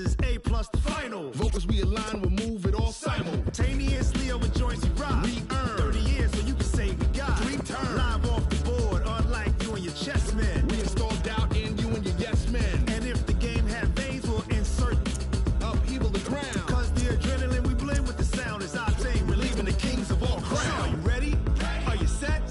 is A plus the final. Vocals we align, we'll move it all simultaneously over joints we rock. We earn 30 years, so you can say we got 3 turns. Live off the board, unlike you and your chess men. We install doubt in you and your yes men. And if the game had veins, we'll insert upheaval the ground. Cause the adrenaline we blend with the sound is our thing. We're leaving the kings of all crowns. Are you ready? Are you set?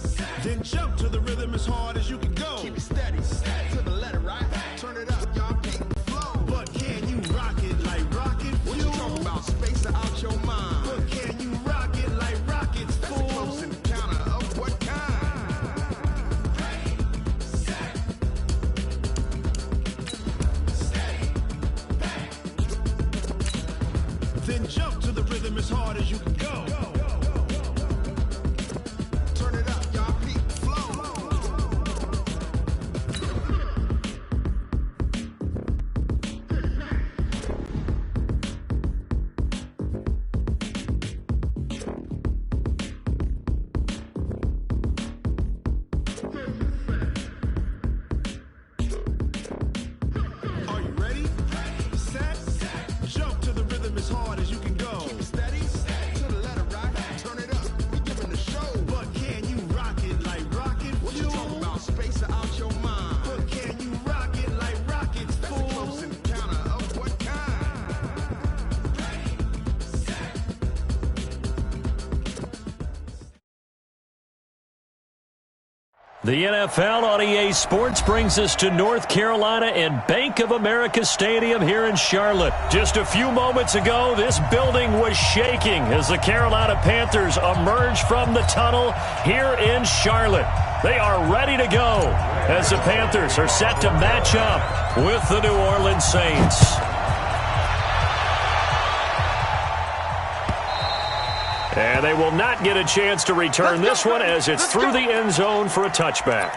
Then jump to the rhythm as hard as you can go. Keep it steady, to the letter, right? Turn it up, y'all keep flow. But can you rock it like rocket fuel? What you talking about? Space out your mind. But can you rock it like rockets, That's fool? a close encounter of what kind? Ready, set, steady, bang. Then jump to the rhythm as hard as you can go. Turn it up, y'all keep flow. Are you ready? Set, jump to the rhythm as hard as you can go. Keep it steady, to the letter, right? Turn it up, we giving the show. But can you rock it like rocket What you talking fuel? about? Space out your mind. But can you rock it like rockets, That's a fool? close encounter of what kind? The NFL on EA Sports brings us to North Carolina and Bank of America Stadium here in Charlotte. Just a few moments ago, this building was shaking as the Carolina Panthers emerged from the tunnel here in Charlotte. They are ready to go as the Panthers are set to match up with the New Orleans Saints. And they will not get a chance to return this one as it's through the end zone for a touchback.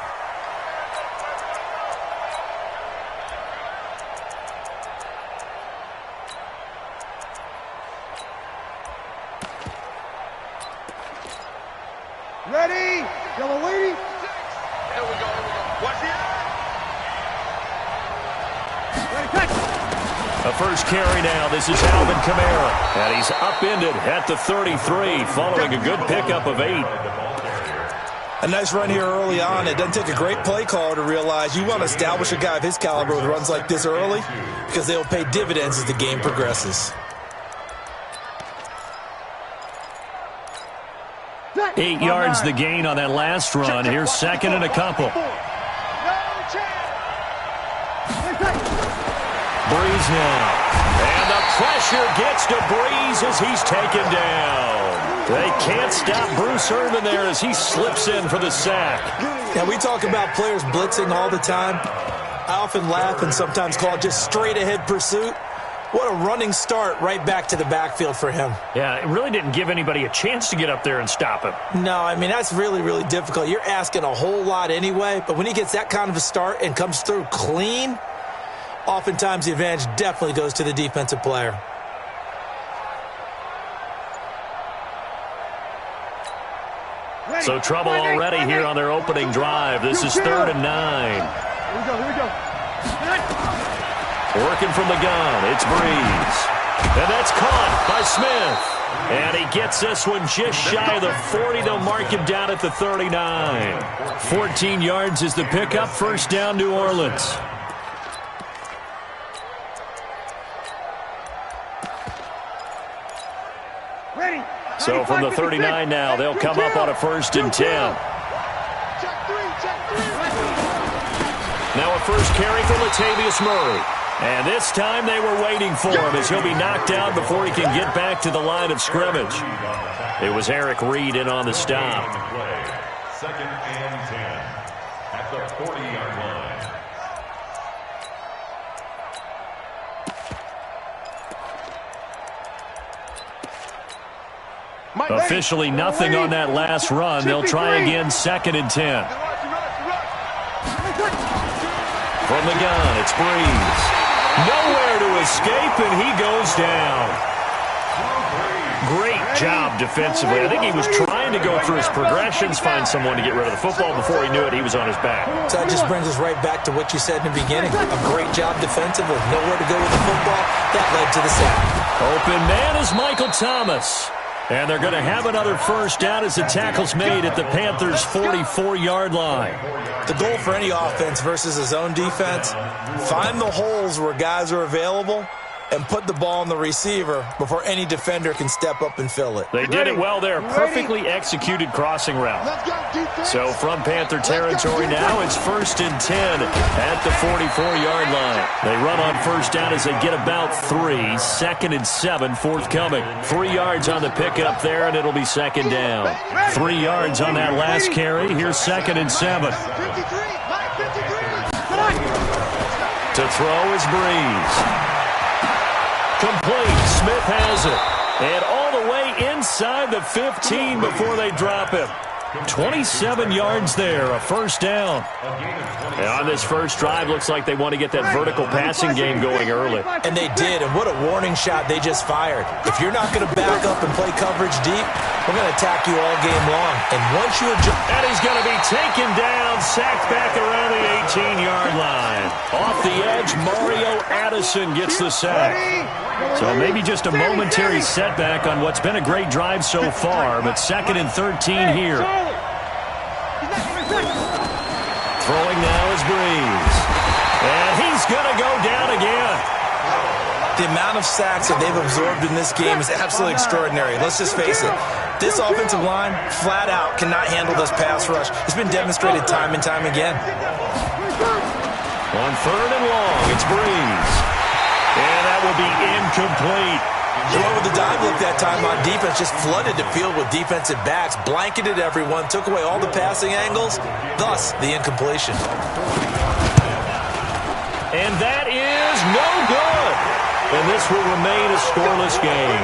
Ready? Yellow lady. Here we go. Watch the eye. Ready, catch. A first carry now. This is Alvin Kamara. And he's upended at the 33 following a good pickup of 8. A nice run here early on. It doesn't take a great play caller to realize you want to establish a guy of his caliber with runs like this early because they'll pay dividends as the game progresses. 8 yards the gain on that last run. Here's second and a couple. Breeze now. And the pressure gets to Breeze as he's taken down. They can't stop Bruce Irvin there as he slips in for the sack. Now, we talk about players blitzing all the time. I often laugh and sometimes call it just straight-ahead pursuit. What a running start right back to the backfield for him. Yeah, it really didn't give anybody a chance to get up there and stop him. No, I mean, that's really, really difficult. You're asking a whole lot anyway, but when he gets that kind of a start and comes through clean, oftentimes the advantage definitely goes to the defensive player. So trouble already here on their opening drive. This is 3rd and 9. Here we go. Working from the gun, it's Breeze. And that's caught by Smith. And he gets this one just shy of the 40. They'll mark him down at the 39. 14 yards is the pickup. First down, New Orleans. Ready. So from the 39 now, they'll come up on a 1st and 10. Now a first carry for Latavius Murray. And this time they were waiting for him as he'll be knocked out before he can get back to the line of scrimmage. It was Eric Reed in on the stop. 2nd and 10 at the 40-yard line. Officially nothing on that last run. They'll try again, 2nd and 10. From the gun, it's Breeze. Nowhere to escape, and he goes down. Great job defensively. I think he was trying to go through his progressions, find someone to get rid of the football. Before he knew it, he was on his back. So that just brings us right back to what you said in the beginning. A great job defensively. Nowhere to go with the football. That led to the sack. Open man is Michael Thomas. And they're going to have another first down as the tackle's made at the Panthers' 44-yard line. The goal for any offense versus a zone defense, find the holes where guys are available and put the ball on the receiver before any defender can step up and fill it. They did it well there. Perfectly executed crossing route. So from Panther territory now, it's 1st and 10 at the 44-yard line. They run on first down as they get about 3. 2nd and 7 forthcoming. 3 yards on the pickup there, and it'll be 2nd down. 3 yards on that last carry. Here's 2nd and 7. To throw is Breeze. Complete. Smith has it. And all the way inside the 15 before they drop him. 27 yards there, a first down. And on this first drive, looks like they want to get that vertical passing game going early. And they did, and what a warning shot they just fired. If you're not going to back up and play coverage deep, we're going to attack you all game long. And once you adjust... And he's going to be taken down, sacked back around the 18-yard line. Off the edge, Mario Addison gets the sack. So maybe just a momentary setback on what's been a great drive so far, but 2nd and 13 here. Throwing now is Breeze. And he's going to go down again. The amount of sacks that they've absorbed in this game is absolutely extraordinary. Let's just face it. This offensive line, flat out, cannot handle this pass rush. It's been demonstrated time and time again. On 3rd and long, it's Breeze. And that will be incomplete. Throw with the dive look that time on defense, just flooded the field with defensive backs, blanketed everyone, took away all the passing angles, thus the incompletion. And that is no good. And this will remain a scoreless game.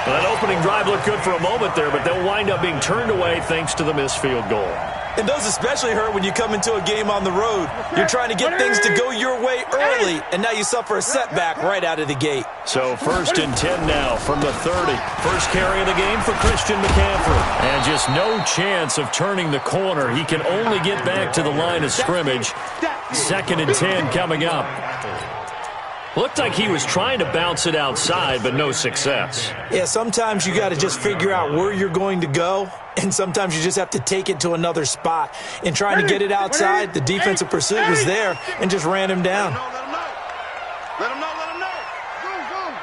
That opening drive looked good for a moment there, but they'll wind up being turned away thanks to the missed field goal. And those especially hurt when you come into a game on the road. You're trying to get things to go your way early, and now you suffer a setback right out of the gate. So 1st and 10 now from the 30. First carry of the game for Christian McCaffrey. And just no chance of turning the corner. He can only get back to the line of scrimmage. 2nd and 10 coming up. Looked like he was trying to bounce it outside, but no success. Yeah, sometimes you got to just figure out where you're going to go, and sometimes you just have to take it to another spot. In trying to get it outside, the defensive pursuit was there and just ran him down. Let him know. Go.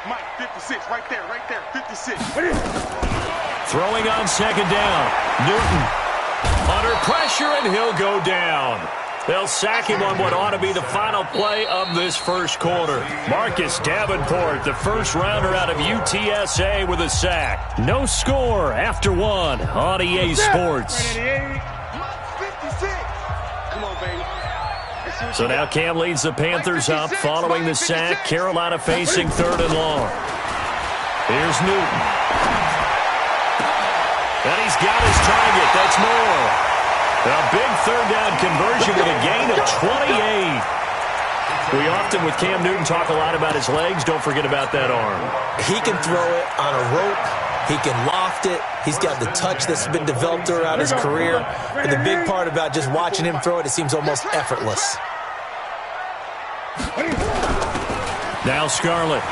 Mike, 56, right there, 56. Throwing on 2nd down. Newton under pressure, and he'll go down. They'll sack him on what ought to be the final play of this first quarter. Marcus Davenport, the first rounder out of UTSA, with a sack. No score after 1 on EA Sports. So now Cam leads the Panthers up following the sack. Carolina facing 3rd and long. Here's Newton. And he's got his target. That's more. A big 3rd down conversion with a gain of 28. We often, with Cam Newton, talk a lot about his legs. Don't forget about that arm. He can throw it on a rope. He can loft it. He's got the touch that's been developed throughout his career. But the big part about just watching him throw it, it seems almost effortless. Now Scarlett.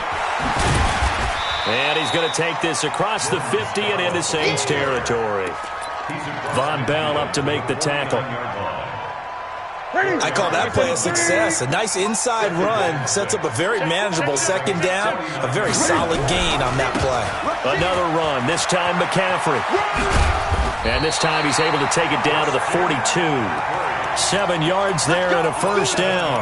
And he's going to take this across the 50 and into Saints territory. Von Bell up to make the tackle. I call that play a success. A nice inside run sets up a very manageable 2nd down. A very solid gain on that play. Another run, this time McCaffrey. And this time he's able to take it down to the 42. 7 yards there and a first down.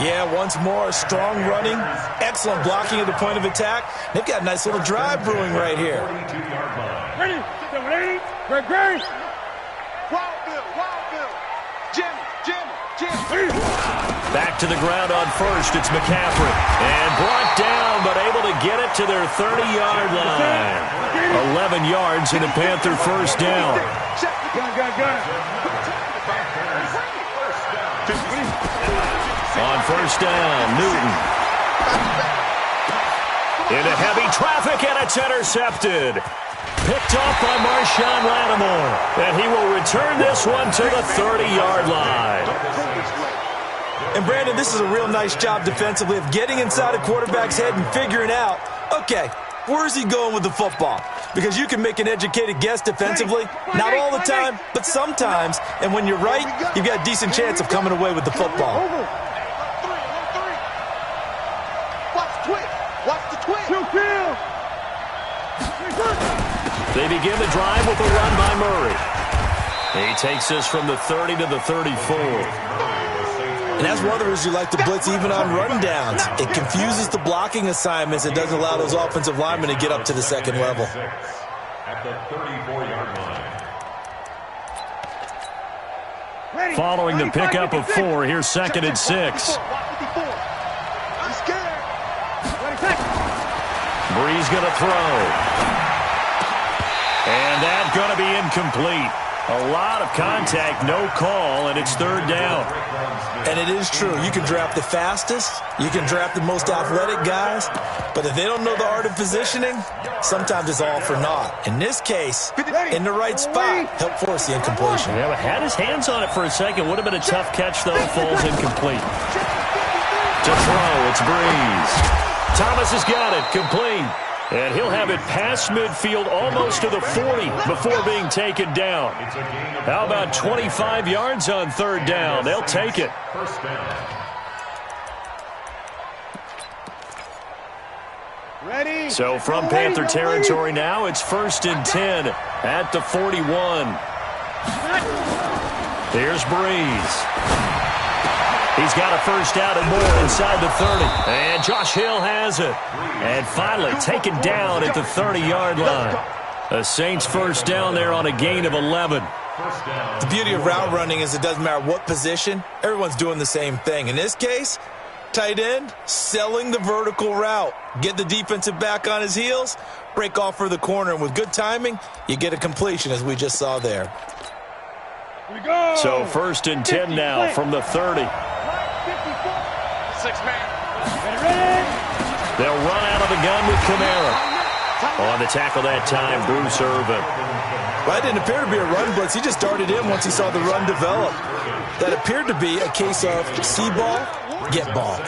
Yeah, once more, strong running, excellent blocking at the point of attack. They've got a nice little drive brewing right here. Ready? Great. Wild Bill. Jimmy. Back to the ground on first. It's McCaffrey. And brought down, but able to get it to their 30-yard line. 11 yards in a Panther first down. Gun. On first down, Newton. Into heavy traffic, and it's intercepted. Picked off by Marshawn Lattimore. And he will return this one to the 30-yard line. And, Brandon, this is a real nice job defensively of getting inside a quarterback's head and figuring out, okay, where's he going with the football? Because you can make an educated guess defensively, not all the time, but sometimes. And when you're right, you've got a decent chance of coming away with the football. Watch the twist. Watch the twist. They begin the drive with a run by Murray. He takes this from the 30 to the 34. And that's one of the reasons you like to blitz even on run downs. It confuses the blocking assignments. It doesn't allow those offensive linemen to get up to the second level. At the 34-yard line. Following the pickup of 4, here's 2nd and 6. Bree's going to throw. And that's going to be incomplete. A lot of contact, no call, and it's 3rd down. And it is true. You can draft the fastest. You can draft the most athletic guys. But if they don't know the art of positioning, sometimes it's all for naught. In this case, in the right spot, help force the incompletion. Yeah, but had his hands on it for a second. Would have been a tough catch, though. Falls incomplete. To throw, it's Breeze. Thomas has got it, complete. And he'll have it past midfield almost to the 40 before being taken down. How about 25 yards on 3rd down? They'll take it. First down. Ready? So from Panther territory now, it's 1st and 10 at the 41. Here's Breeze. He's got a first down and more inside the 30. And Josh Hill has it. And finally taken down at the 30-yard line. The Saints first down there on a gain of 11. The beauty of route running is it doesn't matter what position. Everyone's doing the same thing. In this case, tight end, selling the vertical route. Get the defensive back on his heels, break off for the corner. And with good timing, you get a completion as we just saw there. Here we go. So 1st and 10 now from the 30. 6-man. Ready? They'll run out of the gun with Kamara. On the tackle that time, Bruce Irvin. Well, it didn't appear to be a run blitz. He just darted in once he saw the run develop. That appeared to be a case of see ball, get ball.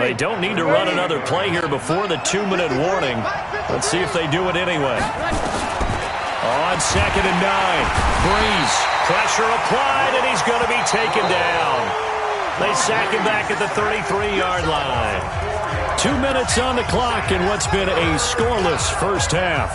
They don't need to run another play here before the 2-minute warning. Let's see if they do it anyway. On 2nd and 9, Breeze. Pressure applied, and he's going to be taken down. They sack him back at the 33-yard line. 2 minutes on the clock in what's been a scoreless first half.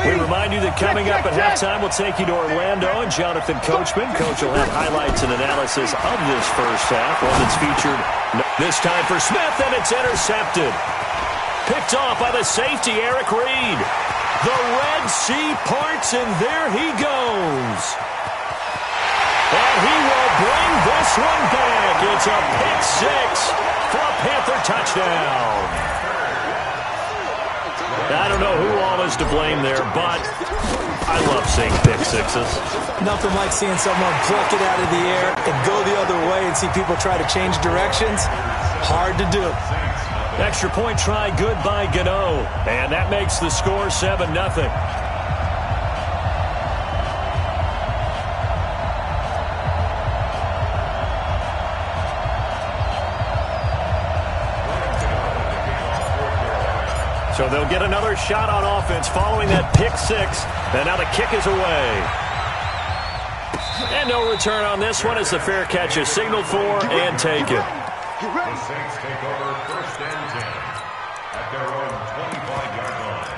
We remind you that coming up at halftime, we'll take you to Orlando and Jonathan Coachman. Coach will have highlights and analysis of this first half, one that's featured this time for Smith, and it's intercepted. Picked off by the safety, Eric Reed. The Red Sea parts, and there he goes. And he will bring this one back. It's a pick 6 for a Panther touchdown. I don't know who all is to blame there, but I love seeing pick 6s. Nothing like seeing someone pluck it out of the air and go the other way and see people try to change directions. Hard to do. Extra point try good by Gano. And that makes the score 7-0. So they'll get another shot on offense following that pick 6. And now the kick is away. And no return on this one as the fair catch is signaled for and taken. The Saints take over 1st and 10 at their own 25-yard line.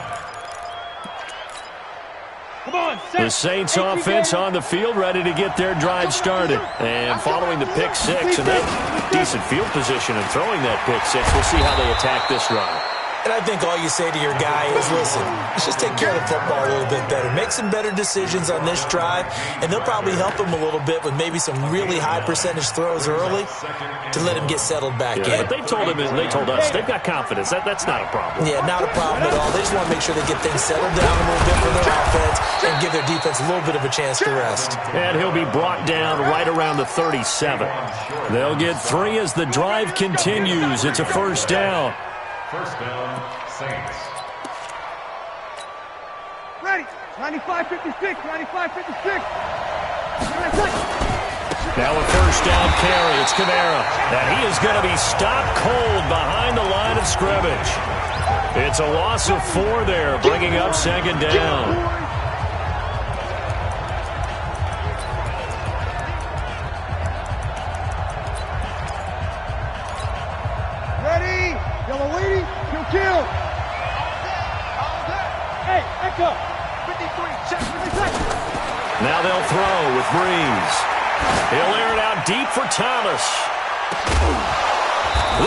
Come on, The Saints offense on the field, ready to get their drive started. And following the pick 6, and that decent field position and throwing that pick 6, we'll see how they attack this drive. And I think all you say to your guy is, listen, let's just take care of the football a little bit better. Make some better decisions on this drive, and they'll probably help him a little bit with maybe some really high percentage throws early to let him get settled back in. But they told him and they told us they've got confidence. That's not a problem. Yeah, not a problem at all. They just want to make sure they get things settled down a little bit for their offense and give their defense a little bit of a chance to rest. And he'll be brought down right around the 37. They'll get 3 as the drive continues. It's a first down. First down, Saints. Ready. 95-56. 95-56. Now a first down carry. It's Kamara. And he is going to be stopped cold behind the line of scrimmage. It's a loss of 4 there, bringing up second down. Ready? Yellow lady, kill. Hey, echo. 53, check. Now they'll throw with Breeze. He'll air it out deep for Thomas.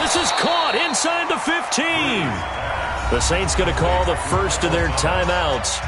This is caught inside the 15. The Saints going to call the first of their timeouts.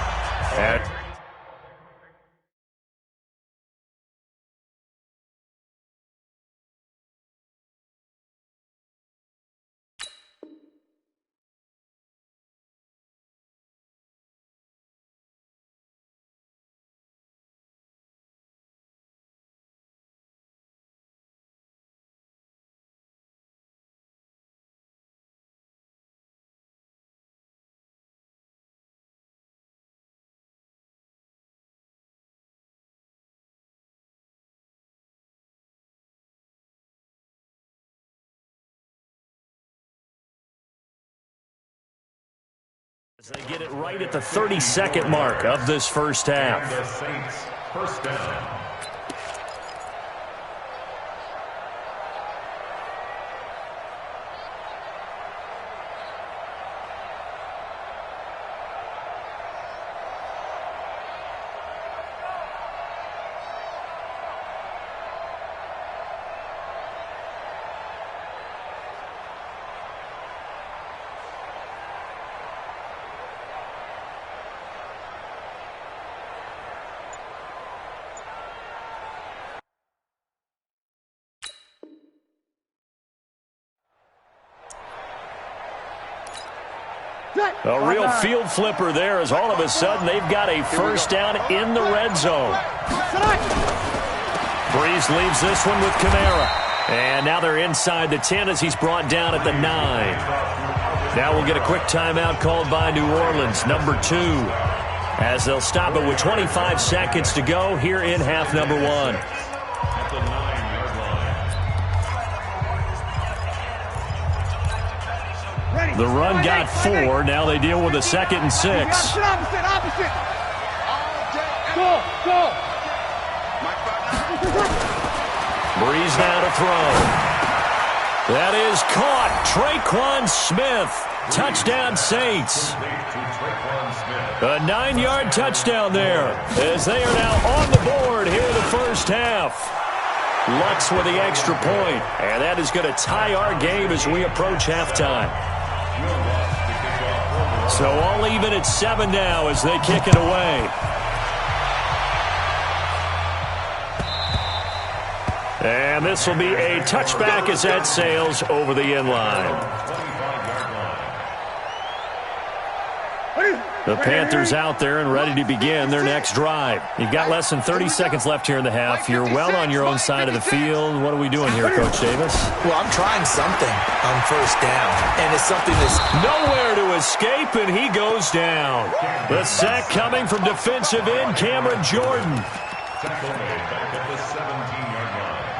As they get it right at the 32nd mark of this first half. The Saints, first down. A real field flipper there as all of a sudden they've got a first down in the red zone. Breeze leaves this one with Kamara. And now they're inside the 10 as he's brought down at the 9. Now we'll get a quick timeout called by New Orleans, number 2. As they'll stop it with 25 seconds to go here in half number 1. At the 9-yard line. The run got 4. Now they deal with a 2nd and 6. Opposite. Go. Breeze now to throw. That is caught. Traquan Smith. Touchdown Saints. A 9-yard touchdown there as they are now on the board here in the first half. Lux with the extra point, and that is going to tie our game as we approach halftime. So all even at 7 now as they kick it away. And this will be a touchback as that sails over the end line. The Panthers out there and ready to begin their next drive. You've got less than 30 seconds left here in the half. You're well on your own side of the field. What are we doing here, Coach Davis? Well, I'm trying something on first down, and it's something that's nowhere to escape, and he goes down. The sack coming from defensive end Cameron Jordan. Tackle made back at the 17-yard line.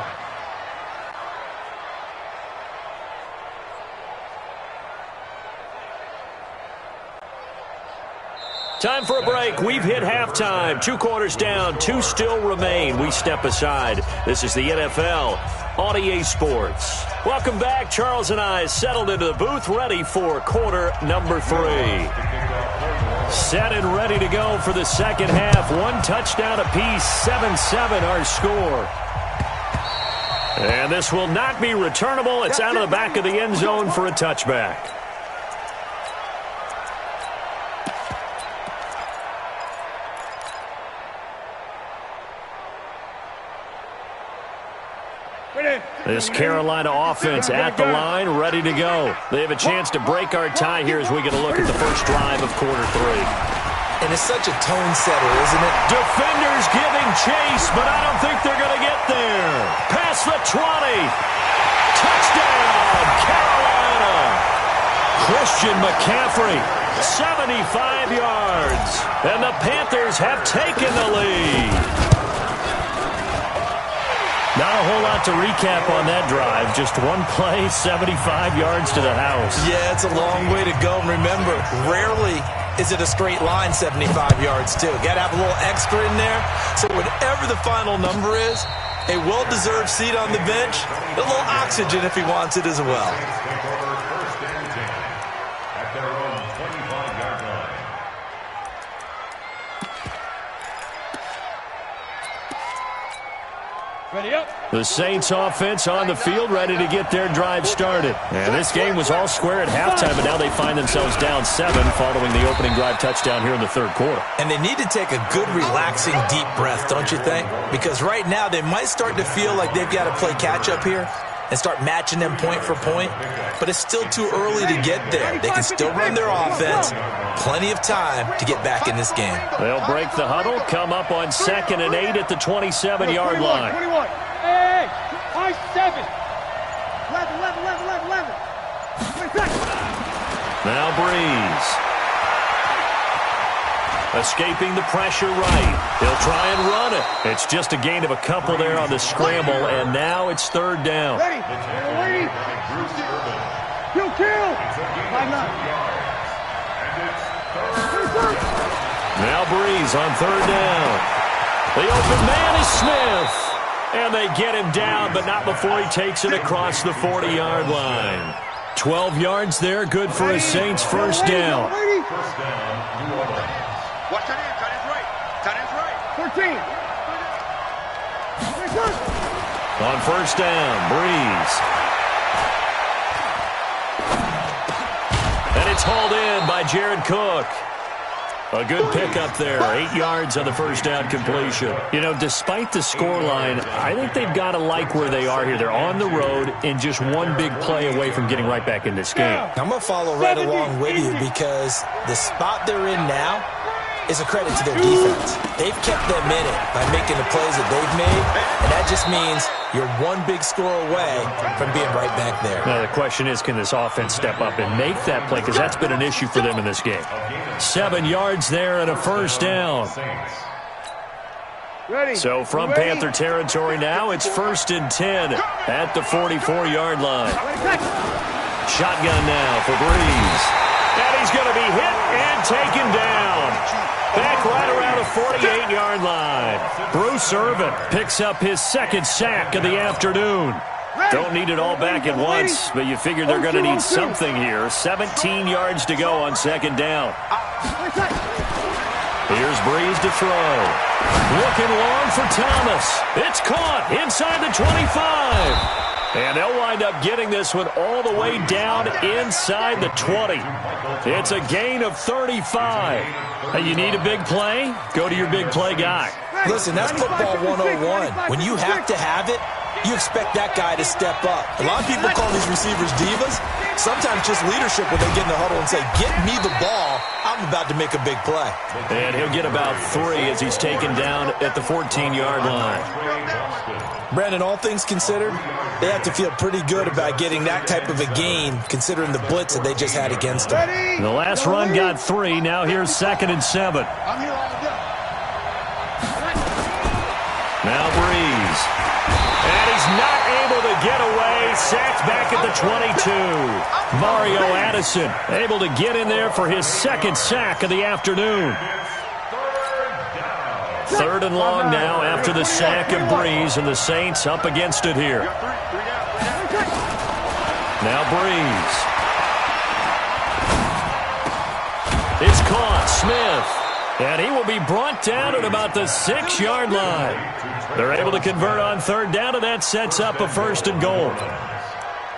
Time for a break. We've hit halftime. 2 quarters down. 2 still remain. We step aside. This is the NFL on EA Sports. Welcome back. Charles and I settled into the booth, ready for quarter number 3. Set and ready to go for the second half. 1 touchdown apiece. 7-7 our score. And this will not be returnable. It's out of the back of the end zone for a touchback. This Carolina offense at the line, ready to go. They have a chance to break our tie here as we get a look at the first drive of quarter 3. And it's such a tone setter, isn't it? Defenders giving chase, but I don't think they're going to get there. Past the 20. Touchdown, Carolina. Christian McCaffrey, 75 yards. And the Panthers have taken the lead. Not a whole lot to recap on that drive. Just one play, 75 yards to the house. Yeah, it's a long way to go. And remember, rarely is it a straight line 75 yards, too. Got to have a little extra in there. So whatever the final number is, a well-deserved seat on the bench, a little oxygen if he wants it as well. Take over first and 10 at their own 25-yard line. Ready up. The Saints offense on the field, ready to get their drive started. And this game was all square at halftime, but now they find themselves down 7 following the opening drive touchdown here in the third quarter. And they need to take a good, relaxing, deep breath, don't you think? Because right now they might start to feel like they've got to play catch-up here and start matching them point for point. But it's still too early to get there. They can still run their offense. Plenty of time to get back in this game. They'll break the huddle, come up on 2nd and 8 at the 27-yard line. 21. Hey, high 7. 11. 26. Now Breeze. Escaping the pressure right. He'll try and run it. It's just a gain of a couple there on the scramble, and now it's 3rd down. Ready. Kill. 5-9. Now Breeze on 3rd down. The open man is Smith. And they get him down, but not before he takes it across the 40-yard line. 12 yards there, good for a Saints first down. Watch tight end. Tight end's right. Tight end's right. 13. On first down, Breeze. And it's hauled in by Jared Cook. A good pickup there, 8 yards on the first down completion. You know, despite the scoreline, I think they've got to like where they are here. They're on the road and just one big play away from getting right back in this game. I'm going to follow right along with you because the spot they're in now is a credit to their defense. They've kept them in it by making the plays that they've made, and that just means you're one big score away from being right back there. Now, the question is, can this offense step up and make that play? Because that's been an issue for them in this game. 7 yards there and a first down. So from Panther territory now, it's 1st and 10 at the 44-yard line. Shotgun now for Breeze. And he's going to be hit and taken down. Back right around the 48-yard line. Bruce Irvin picks up his 2nd sack of the afternoon. Don't need it all back at once, but you figure they're going to need something here. 17 yards to go on 2nd down. Here's Breeze to throw. Looking long for Thomas. It's caught inside the 25. And they'll wind up getting this one all the way down inside the 20. It's a gain of 35. You need a big play? Go to your big play guy. Listen, that's football 101. When you have to have it, you expect that guy to step up. A lot of people call these receivers divas. Sometimes just leadership when they get in the huddle and say, get me the ball. I'm about to make a big play. And he'll get about 3 as he's taken down at the 14-yard line. Brandon, all things considered, they have to feel pretty good about getting that type of a gain considering the blitz that they just had against them. The last run got 3. Now here's 2nd and 7. Now Breeze. And he's not able to get away. Sacked back at the 22. Mario Addison able to get in there for his 2nd sack of the afternoon. 3rd and long now after the sack of Breeze, and the Saints up against it here. Now Breeze. It's caught. Smith. And he will be brought down at about the 6-yard line. They're able to convert on 3rd down, and that sets up a 1st and goal.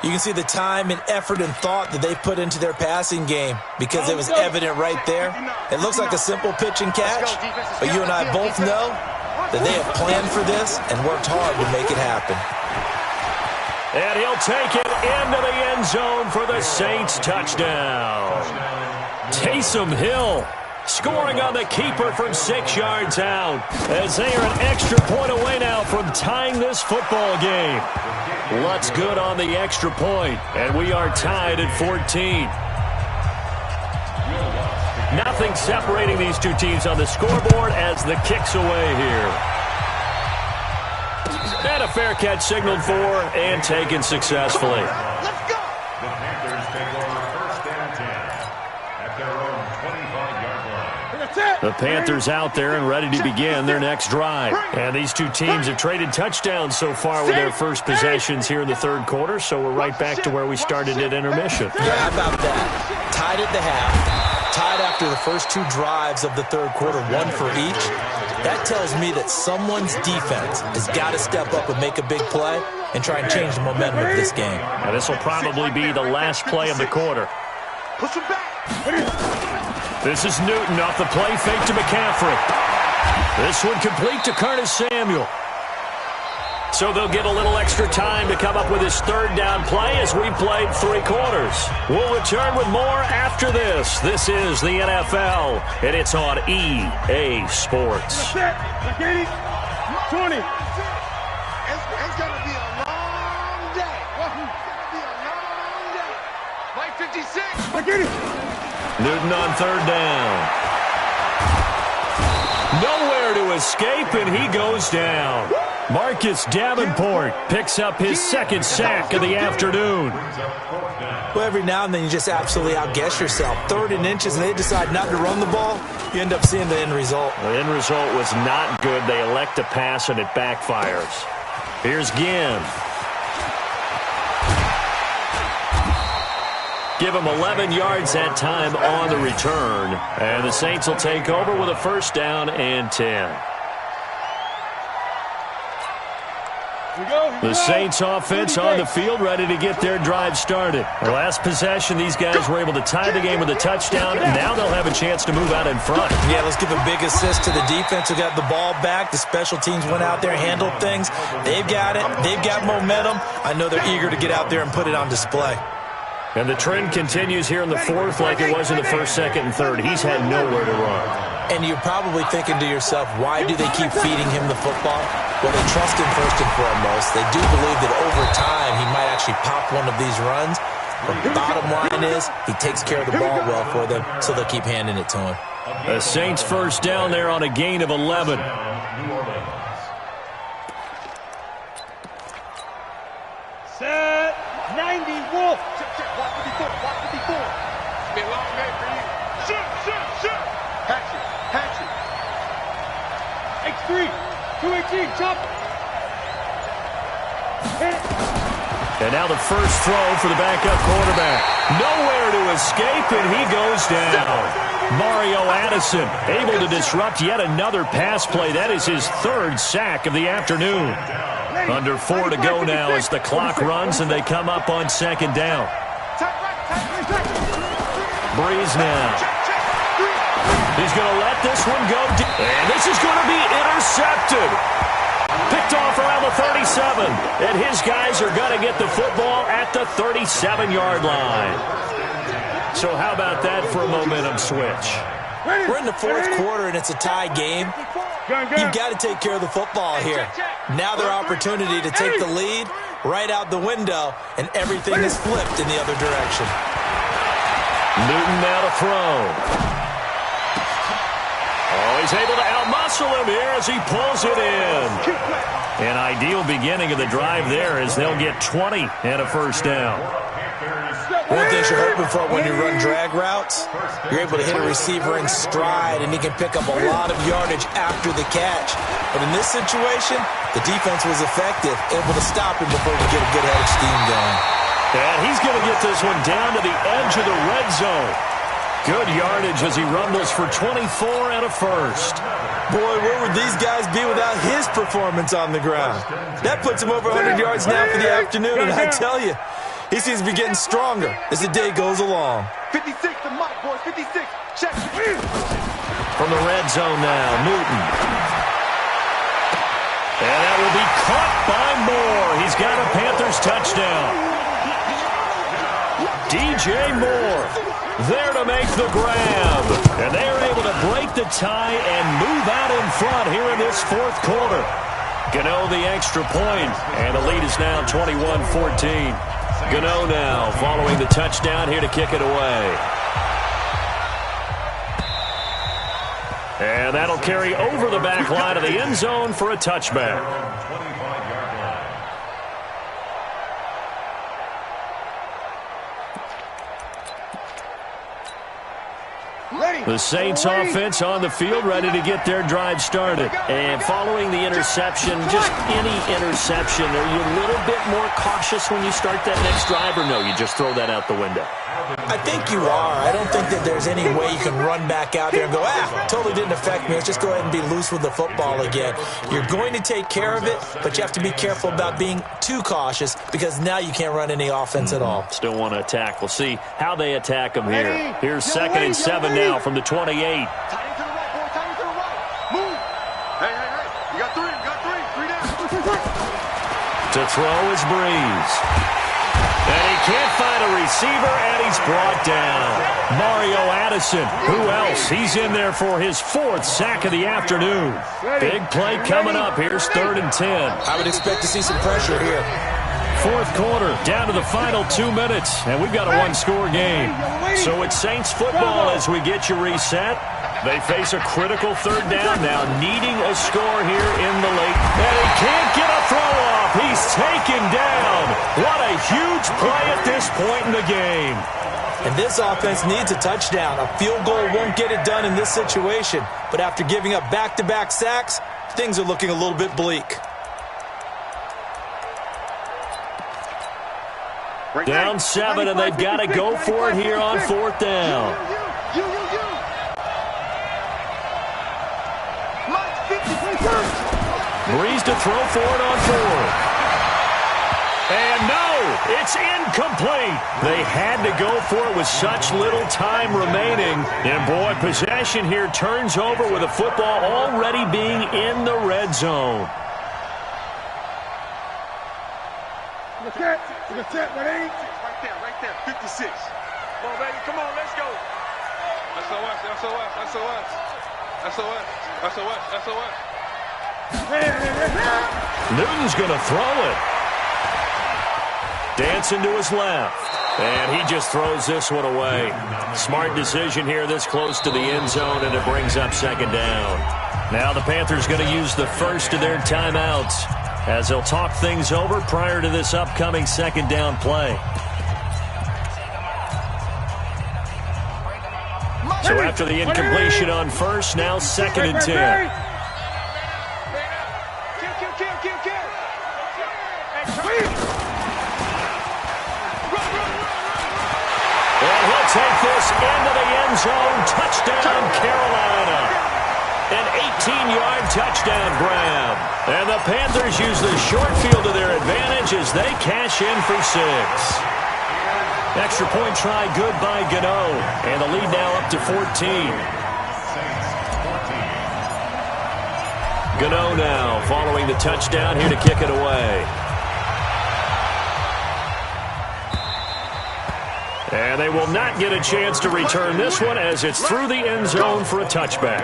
You can see the time and effort and thought that they put into their passing game because it was evident right there. It looks like a simple pitch and catch, but you and I both know that they have planned for this and worked hard to make it happen. And he'll take it into the end zone for the Saints touchdown. Taysom Hill scoring on the keeper from 6 yards out as they are an extra point away now from tying this football game. Lutz good on the extra point, and we are tied at 14. Nothing separating these two teams on the scoreboard as the kick's away here. And a fair catch signaled for and taken successfully. Let's go. The Panthers take over first and 10 at their own 25-yard line. That's it. The Panthers out there and ready to begin their next drive. And these two teams have traded touchdowns so far with their first possessions here in the third quarter, so we're right back to where we started at intermission. Yeah, how about that? Tied at the half, tied after the first two drives of the third quarter, one for each. That tells me that someone's defense has got to step up and make a big play and try and change the momentum of this game. Now, this will probably be the last play of the quarter. Push him back. This is Newton off the play fake to McCaffrey. This one complete to Curtis Samuel. So they'll get a little extra time to come up with his third down play as we played three quarters. We'll return with more after this. This is the NFL, and it's on EA Sports. That's it. 20. It's going to be a long day. It's going to be a long day. Mike 56. I get it. Newton on third down. Nowhere to escape, and he goes down. Marcus Davenport picks up his second sack of the afternoon. Well, every now and then you just absolutely outguess yourself. 3rd and inches, and they decide not to run the ball. You end up seeing the end result. The end result was not good. They elect to pass, and it backfires. Here's Ginn. Give him 11 yards that time on the return. And the Saints will take over with a first down and 10. The Saints offense on the field ready to get their drive started. Their last possession, these guys were able to tie the game with a touchdown, and now they'll have a chance to move out in front. Yeah, let's give a big assist to the defense who got the ball back. The special teams went out there, handled things. They've got it. They've got momentum. I know they're eager to get out there and put it on display. And the trend continues here in the fourth like it was in the first, second, and third. He's had nowhere to run. And you're probably thinking to yourself, why do they keep feeding him the football? Well, they trust him first and foremost. They do believe that over time he might actually pop one of these runs. But the bottom line is he takes care of the ball well for them, so they'll keep handing it to him. The Saints first down there on a gain of 11. Set. 90. Wolf. Check. Watch 54. Watch 54. Be a long day for you. Shoot. Hatch it. X3. 218. Chop. Hit it. And now the first throw for the backup quarterback. Nowhere to escape, and he goes down. Mario Addison able to disrupt yet another pass play. That is his third sack of the afternoon. Under 4 to go now as the clock runs and they come up on second down. Breeze now. He's going to let this one go deep. And this is going to be intercepted. Picked off around the 37. And his guys are going to get the football at the 37-yard line. So how about that for a momentum switch? We're in the fourth quarter, and it's a tie game. You've got to take care of the football here. Now their opportunity to take the lead right out the window, and everything is flipped in the other direction. Newton now to throw. Oh, he's able to outmuscle him here as he pulls it in. An ideal beginning of the drive there as they'll get 20 and a first down. One thing you're hoping for when you run drag routes, you're able to hit a receiver in stride, and he can pick up a lot of yardage after the catch. But in this situation, the defense was effective, able to stop him before he could get a good head of steam going. And he's going to get this one down to the edge of the red zone. Good yardage as he rumbles for 24 and a first. Boy, where would these guys be without his performance on the ground? That puts him over 100 yards now for the afternoon, and I tell you, he seems to be getting stronger as the day goes along. 56 to Mike, boys. 56. Check. From the red zone now, Newton. And that will be caught by Moore. He's got a Panthers touchdown. DJ Moore there to make the grab. And they are able to break the tie and move out in front here in this fourth quarter. Gano the extra point, and the lead is now 21-14. Gano now following the touchdown here to kick it away. And that'll carry over the back line of the end zone for a touchback. The Saints offense on the field, ready to get their drive started. And following the interception, just any interception, are you a little bit more cautious when you start that next drive, or no, you just throw that out the window? I think you are. I don't think that there's any way you can run back out there and go, totally didn't affect me. Let's just go ahead and be loose with the football again. You're going to take care of it, but you have to be careful about being too cautious because now you can't run any offense at all. Still want to attack. We'll see how they attack them here. Here's 2nd and 7 now from the 28. Tight end to the right, boy. Tight end to the right. Move. Hey. You got three. Three down. To throw is Breeze. And he can't find a receiver, and he's brought down. Mario Addison. Who else? He's in there for his 4th sack of the afternoon. Big play coming up. Here's 3rd and 10. I would expect to see some pressure here. 4th quarter, down to the final 2 minutes, and we've got a one-score game. So it's Saints football as we get you reset. They face a critical 3rd down now, needing a score here in the late. And he can't get a throw off. He's taken down. What a huge play at this point in the game. And this offense needs a touchdown. A field goal won't get it done in this situation. But after giving up back-to-back sacks, things are looking a little bit bleak. Down 7, and they've got to go for it here on 4th down. Breeze to throw for it on 4th. And no, it's incomplete. They had to go for it with such little time remaining. And boy, possession here turns over with the football already being in the red zone. Right there, 56. Come on, baby, come on, let's go. SOS. Newton's going to throw it. Dancing to his left. And he just throws this one away. Smart decision here this close to the end zone, and it brings up 2nd down. Now the Panthers going to use the first of their timeouts as they'll talk things over prior to this upcoming 2nd down play. So after the incompletion on 1st, now 2nd and 10. And he'll take this into the end zone. Touchdown, Carolina. An 18-yard touchdown grab. And the Panthers use the short field to their advantage as they cash in for 6. Extra point try good by Gano. And the lead now up to 14. Gano now following the touchdown here to kick it away. And they will not get a chance to return this one as it's through the end zone for a touchback.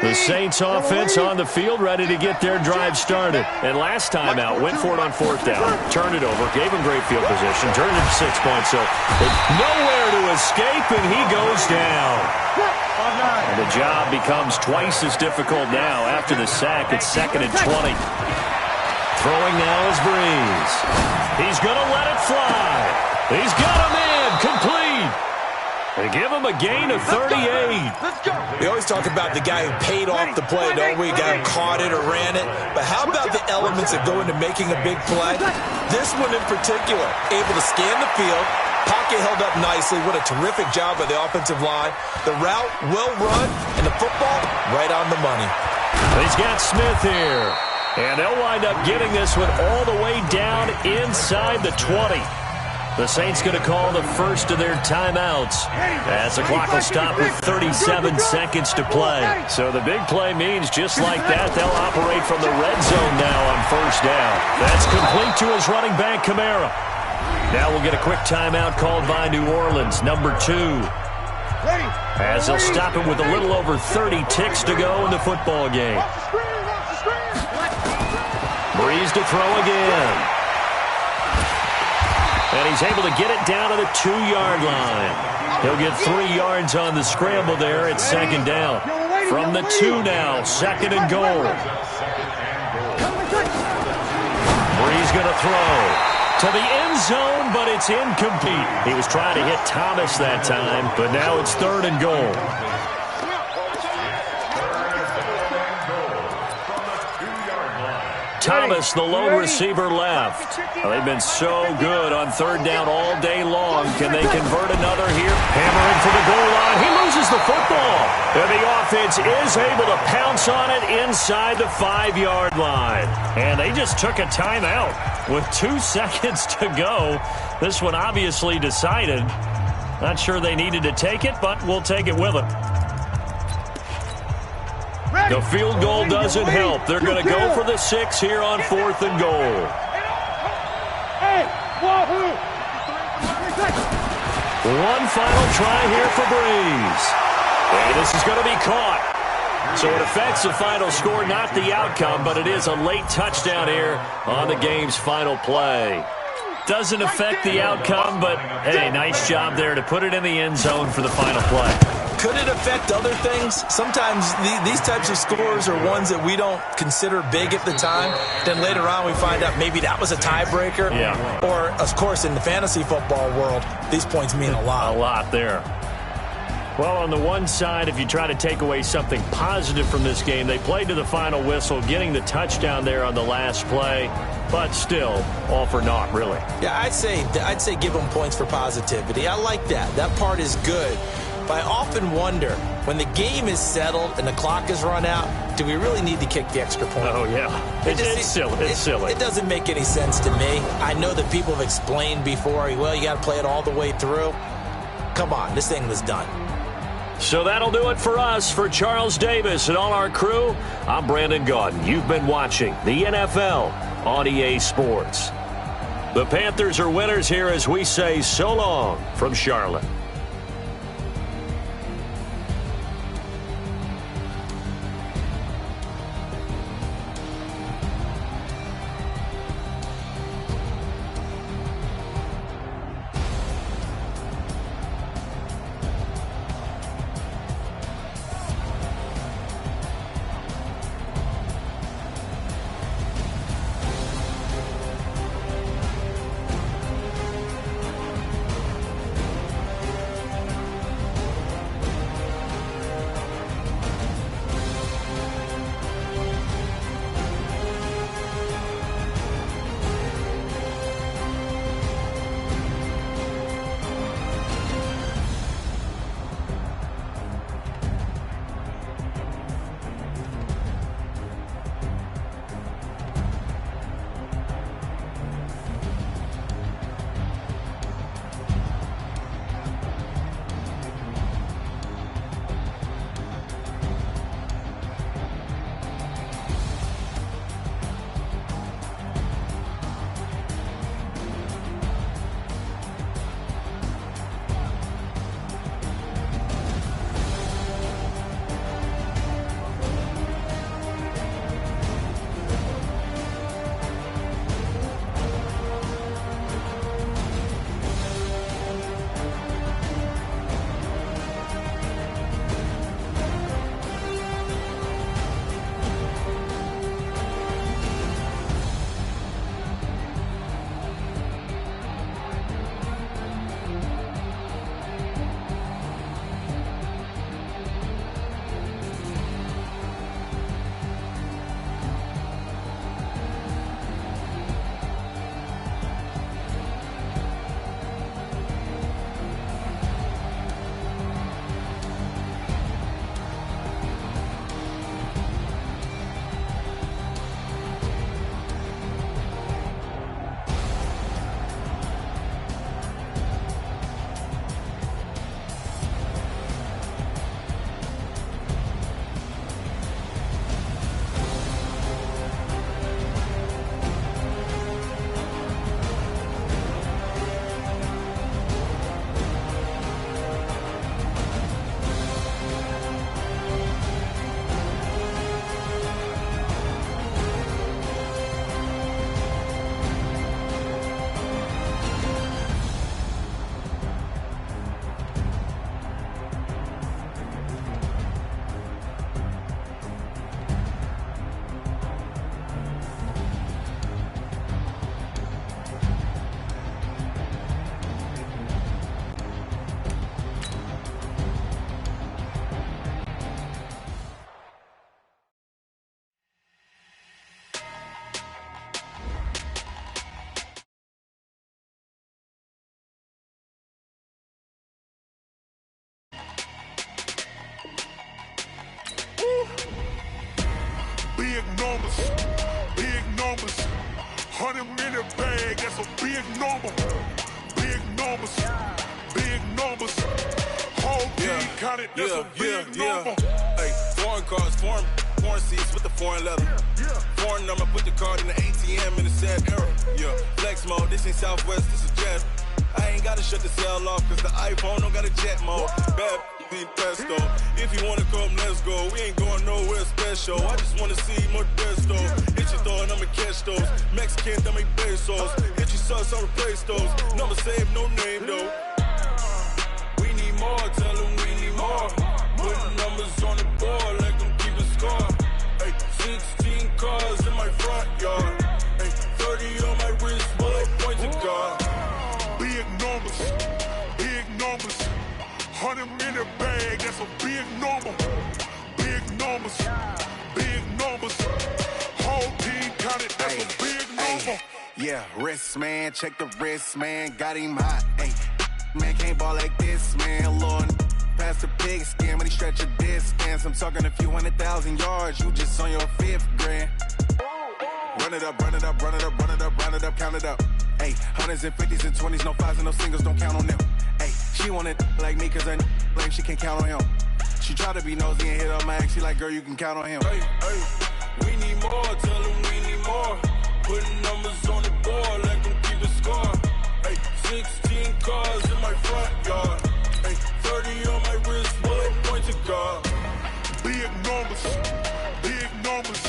The Saints offense on the field ready to get their drive started. And last time out, went for it on 4th down, turned it over, gave him great field position, turned it to 6 points. So nowhere to escape, and he goes down. And the job becomes twice as difficult now after the sack. It's 2nd and 20. Throwing now is Breeze. He's going to let it fly. He's got him in, complete. They give him a gain of 38. We always talk about the guy who paid off the play, don't we? The guy who caught it or ran it. But how about the elements that go into making a big play? This one in particular, able to scan the field, pocket held up nicely. What a terrific job by the offensive line. The route well run, and the football right on the money. He's got Smith here. And they'll wind up getting this one all the way down inside the 20. The Saints going to call the first of their timeouts as the clock will stop with 37 seconds to play. So the big play means just like that, they'll operate from the red zone now on 1st down. That's complete to his running back, Kamara. Now we'll get a quick timeout called by New Orleans, number 2. As they'll stop him with a little over 30 ticks to go in the football game. Breeze to throw again. And he's able to get it down to the 2-yard line. He'll get 3 yards on the scramble there at 2nd down. From the 2 now, 2nd and goal. Breeze going to throw to the end zone, but it's incomplete. He was trying to hit Thomas that time, but now it's 3rd and goal. Thomas, the lone receiver, left. Well, they've been so good on 3rd down all day long. Can they convert another here? Hammering for the goal line. He loses the football. And the offense is able to pounce on it inside the 5-yard line. And they just took a timeout with 2 seconds to go. This one obviously decided. Not sure they needed to take it, but we'll take it with them. The field goal doesn't help. They're going to go for the 6 here on 4th and goal. One final try here for Breeze. And this is going to be caught. So it affects the final score, not the outcome, but it is a late touchdown here on the game's final play. Doesn't affect the outcome, but, hey, nice job there to put it in the end zone for the final play. Could it affect other things? Sometimes these types of scores are ones that we don't consider big at the time. Then later on we find out maybe that was a tiebreaker. Yeah. Or, of course, in the fantasy football world, these points mean a lot. A lot there. Well, on the one side, if you try to take away something positive from this game, they played to the final whistle, getting the touchdown there on the last play. But still, all for naught, really. Yeah, I'd say give them points for positivity. I like that. That part is good. But I often wonder, when the game is settled and the clock is run out, do we really need to kick the extra point? Oh, yeah. It's silly. It's silly. It doesn't make any sense to me. I know that people have explained before, well, you got to play it all the way through. Come on, this thing was done. So that'll do it for us. For Charles Davis and all our crew, I'm Brandon Gaudin. You've been watching the NFL on EA Sports. The Panthers are winners here as we say so long from Charlotte. Big numbers, big numbers. 100 minute bag, that's a big number. Big numbers, big numbers. Whole team counted, that's a big number. Hey, foreign cars, foreign seats with the foreign leather. Foreign number, put the card in the ATM in the sad era. Yeah, flex mode, this ain't Southwest, this is jet. I ain't gotta shut the cell off, cause the iPhone don't got a jet mode. Bad be pesto. If you wanna come, let's go. We ain't going nowhere special. I just wanna see Modesto. Hit your thought, I'ma catch those. Mexican, that make pesos. Hit your sus, I'll replace those. Number saved, no name though. We need more, tell them we need more. Putting numbers on the board like I'm keeping score. Hey, 16 cars in my front yard. Hey, 30 on my wrist, while I point to God. Big numbers, big numbers. 100 minute bag, that's a big number. Big numbers, big numbers. Whole team counted, that's a big number. Yeah, wrist man, check the wrist man, got him hot. Hey, man can't ball like this, man. Lord, past the pig skin, but he stretch a distance. I'm talking a few 100,000 yards, you just on your 5th grand. Run it up, run it up, run it up, run it up, run it up, count it up. Hey, 100s and 50s and 20s, no 5s and no singles, don't count on them. Hey, she want it like me, cause her like she can't count on him. She try to be nosy and hit on my ex, she like, girl, you can count on him. Hey, hey, we need more, tell them we need more. Putting numbers on the board like I'm keeping score. Hey, 16 cars in my front yard. Hey, 30 on my wrist, while I point to God. Big numbers, big numbers.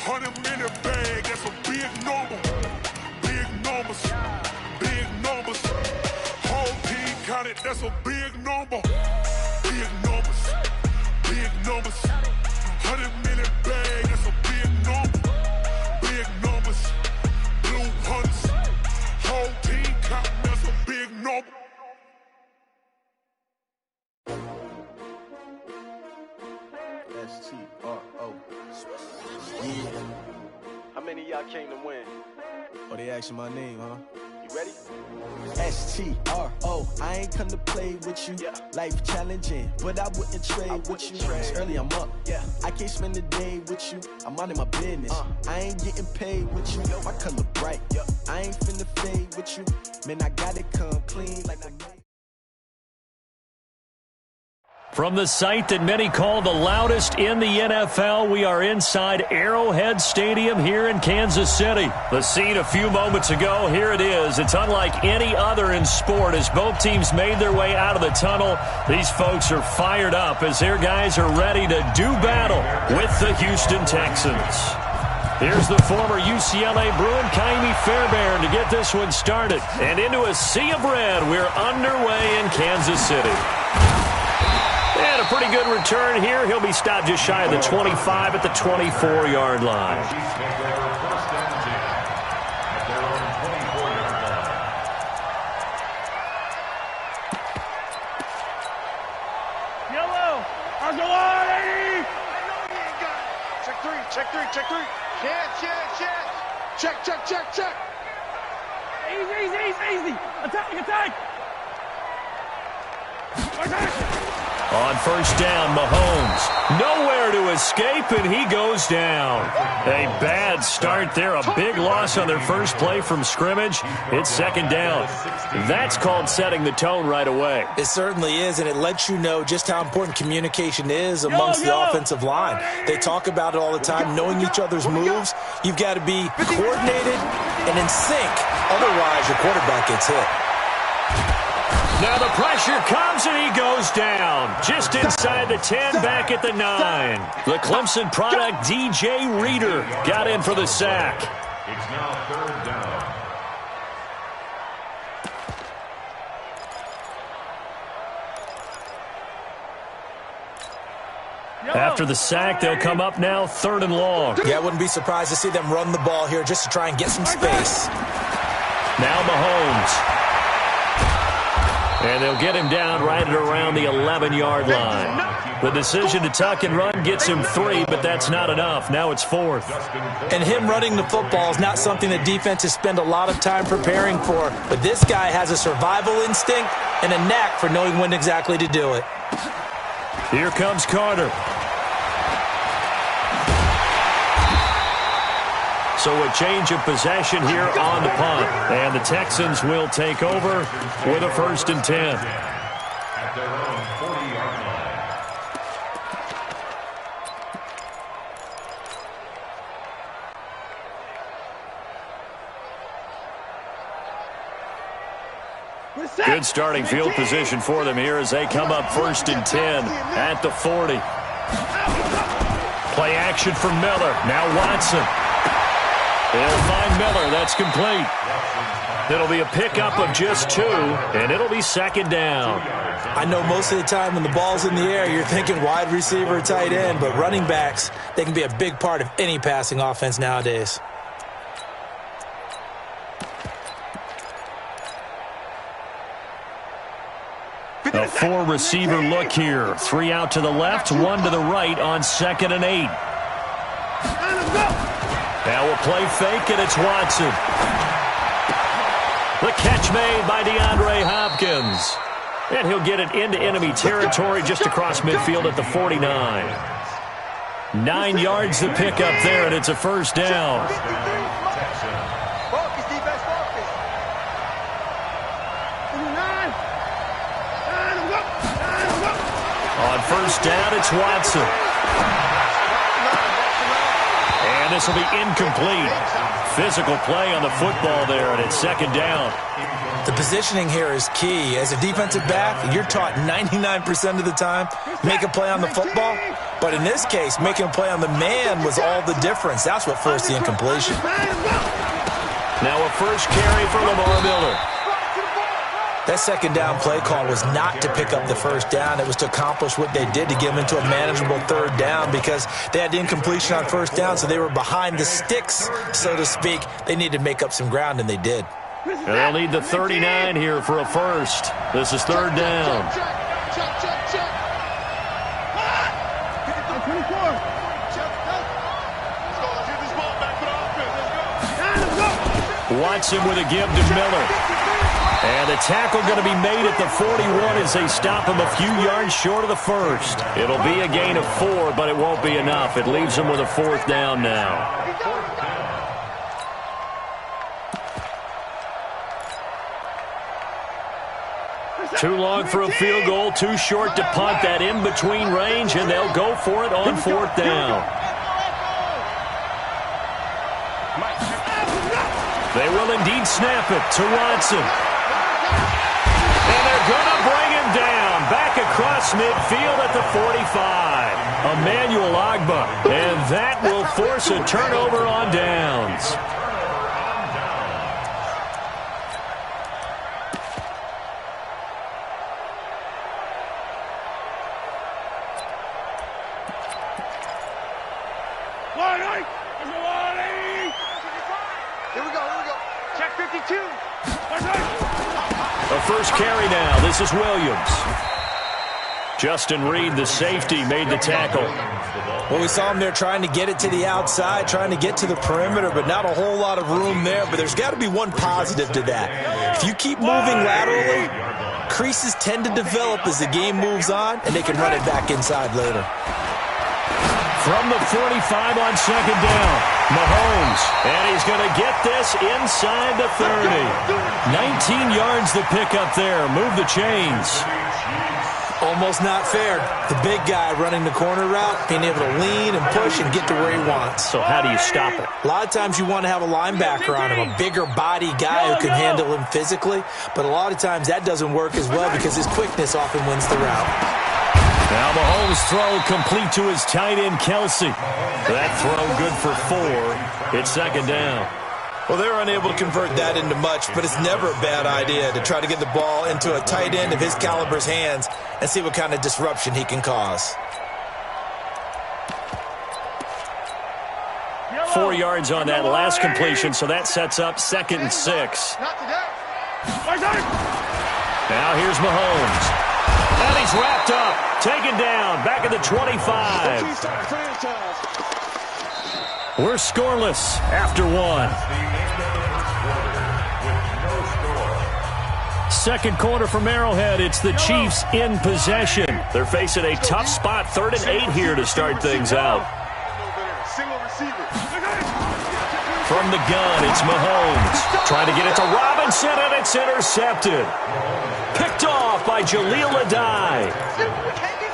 100 minute bag, that's a big number. Big numbers, big numbers. Whole team counted, that's a big number. Big numbers, big numbers. 100 minute bag, that's a big number. Big numbers, blue hunts. Whole team counting, that's a big number. S-T-R-O. Yeah. How many of y'all came to win? Oh, they asking my name, huh? You ready? S-T-R-O. I ain't come to play with you. Life challenging, but I wouldn't trade with you. It's early, I'm up. I can't spend the day with you. I'm out of my business. I ain't getting paid with you. My color bright. I ain't finna fade with you. Man, I gotta come clean like a man. From the site that many call the loudest in the NFL, we are inside Arrowhead Stadium here in Kansas City. The scene a few moments ago, here it is. It's unlike any other in sport as both teams made their way out of the tunnel. These folks are fired up as their guys are ready to do battle with the Houston Texans. Here's the former UCLA Bruin, Kaimi Fairbairn, to get this one started. And into a sea of red, we're underway in Kansas City. And a pretty good return here. He'll be stopped just shy of the 25 at the 24-yard line. Yellow, Argelati! Check three, check three, check three. Check. Easy. Attack. On first down, Mahomes. Nowhere to escape, and he goes down. A bad start there. A big loss on their first play from scrimmage. It's second down. That's called setting the tone right away. It certainly is, and it lets you know just how important communication is amongst the offensive line. They talk about it all the time, knowing each other's moves. You've got to be coordinated and in sync. Otherwise, your quarterback gets hit. Now the pressure comes and he goes down. Just inside the 10, back at the 9. The Clemson product, DJ Reader, got in for the sack. It's now third down. After the sack, they'll come up now third and long. Yeah, I wouldn't be surprised to see them run the ball here just to try and get some space. Now Mahomes. And they'll get him down right at around the 11-yard line. The decision to tuck and run gets him 3, but that's not enough. Now it's 4th. And him running the football is not something that defenses spend a lot of time preparing for. But this guy has a survival instinct and a knack for knowing when exactly to do it. Here comes Carter. So a change of possession here on the punt. And the Texans will take over with a 1st and 10. At their own 40-yard line. Good starting field position for them here as they come up 1st and 10 at the 40. Play action for Miller. Now Watson. They'll find Miller. That's complete. It'll be a pickup of just 2, and it'll be 2nd down. I know most of the time when the ball's in the air, you're thinking wide receiver, tight end, but running backs, they can be a big part of any passing offense nowadays. A 4-receiver look here. 3 out to the left, 1 to the right on 2nd and 8. Now a play fake, and it's Watson. The catch made by DeAndre Hopkins. And he'll get it into enemy territory just across midfield at the 49. 9 yards to pick up there, and it's a 1st down. On 1st down, it's Watson. And this will be incomplete. Physical play on the football there, and it's 2nd down. The positioning here is key. As a defensive back, you're taught 99% of the time, make a play on the football. But in this case, making a play on the man was all the difference. That's what forced the incompletion. Now a 1st carry for Lamar Miller. That 2nd down play call was not to pick up the 1st down. It was to accomplish what they did to get them into a manageable 3rd down because they had incompletion on 1st down, so they were behind the sticks, so to speak. They needed to make up some ground, and they did. And they'll need the 39 here for a 1st. This is 3rd down. Watson with a give to Miller. And the tackle going to be made at the 41 as they stop him a few yards short of the 1st. It'll be a gain of 4, but it won't be enough. It leaves them with a 4th down now. Too long for a field goal, too short to punt. That in-between range, and they'll go for it on 4th down. They will indeed snap it to Watson. And they're going to bring him down back across midfield at the 45. Emmanuel Ogbah, and that will force a turnover on downs. A 1st carry now. This is Williams. Justin Reed, the safety, made the tackle. Well, we saw him there trying to get it to the outside, trying to get to the perimeter, but not a whole lot of room there. But there's got to be one positive to that. If you keep moving laterally, creases tend to develop as the game moves on, and they can run it back inside later. From the 45 on 2nd down, Mahomes, and he's going to get this inside the 30. 19 yards to pick up there. Move the chains. Almost not fair. The big guy running the corner route, being able to lean and push and get to where he wants. So how do you stop it? A lot of times you want to have a linebacker on him, a bigger body guy who can handle him physically, but a lot of times that doesn't work as well because his quickness often wins the route. Now Mahomes' throw complete to his tight end, Kelsey. That throw good for 4. It's 2nd down. Well, they're unable to convert that into much, but it's never a bad idea to try to get the ball into a tight end of his caliber's hands and see what kind of disruption he can cause. 4 yards on that last completion, so that sets up 2nd and 6. Now here's Mahomes. And he's wrapped up, taken down, back at the 25. We're scoreless after 1. Second quarter from Arrowhead. It's the Chiefs in possession. They're facing a tough spot, 3rd and 8 here to start things out. From the gun, it's Mahomes. Trying to get it to Robinson, and it's intercepted. Picked off by Jaleel Adai.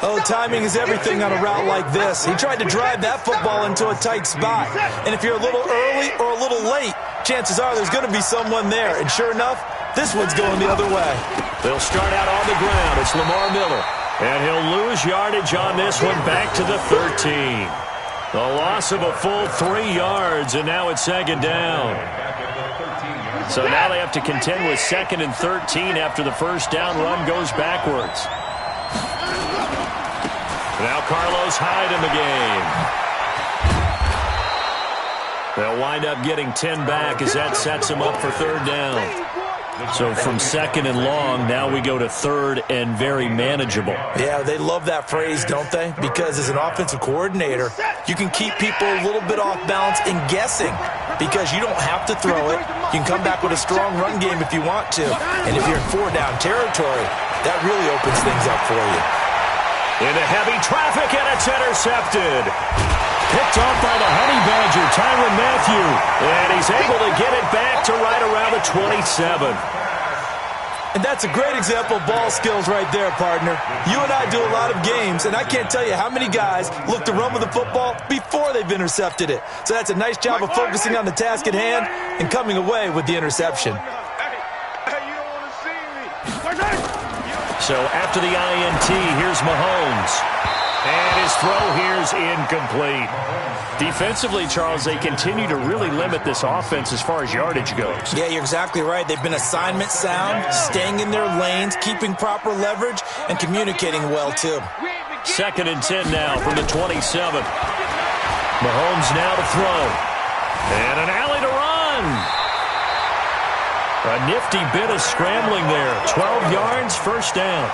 Oh, timing is everything on a route like this. He tried to drive that football into a tight spot. And if you're a little early or a little late, chances are there's going to be someone there. And sure enough, this one's going the other way. They'll start out on the ground. It's Lamar Miller. And he'll lose yardage on this one back to the 13. The loss of a full 3 yards, and now it's second down. So now they have to contend with 2nd and 13 after the first down run goes backwards. Now Carlos Hyde in the game. They'll wind up getting 10 back as that sets them up for 3rd down. So from 2nd and long, now we go to 3rd and very manageable. Yeah, they love that phrase, don't they? Because as an offensive coordinator, you can keep people a little bit off balance and guessing because you don't have to throw it. You can come back with a strong run game if you want to. And if you're in 4-down territory, that really opens things up for you. Into heavy traffic, and it's intercepted. Picked off by the Honey Badger, Tyrann Mathieu. And he's able to get it back to right around the 27. And that's a great example of ball skills right there, partner. You and I do a lot of games, and I can't tell you how many guys look to run with the football before they've intercepted it. So that's a nice job of focusing on the task at hand and coming away with the interception. So after the INT, here's Mahomes. And his throw here's incomplete. Defensively, Charles, they continue to really limit this offense as far as yardage goes. Yeah, you're exactly right. They've been assignment sound, staying in their lanes, keeping proper leverage, and communicating well, too. 2nd and 10 now from the 27. Mahomes now to throw. And an alley to run. A nifty bit of scrambling there. 12 yards, 1st down.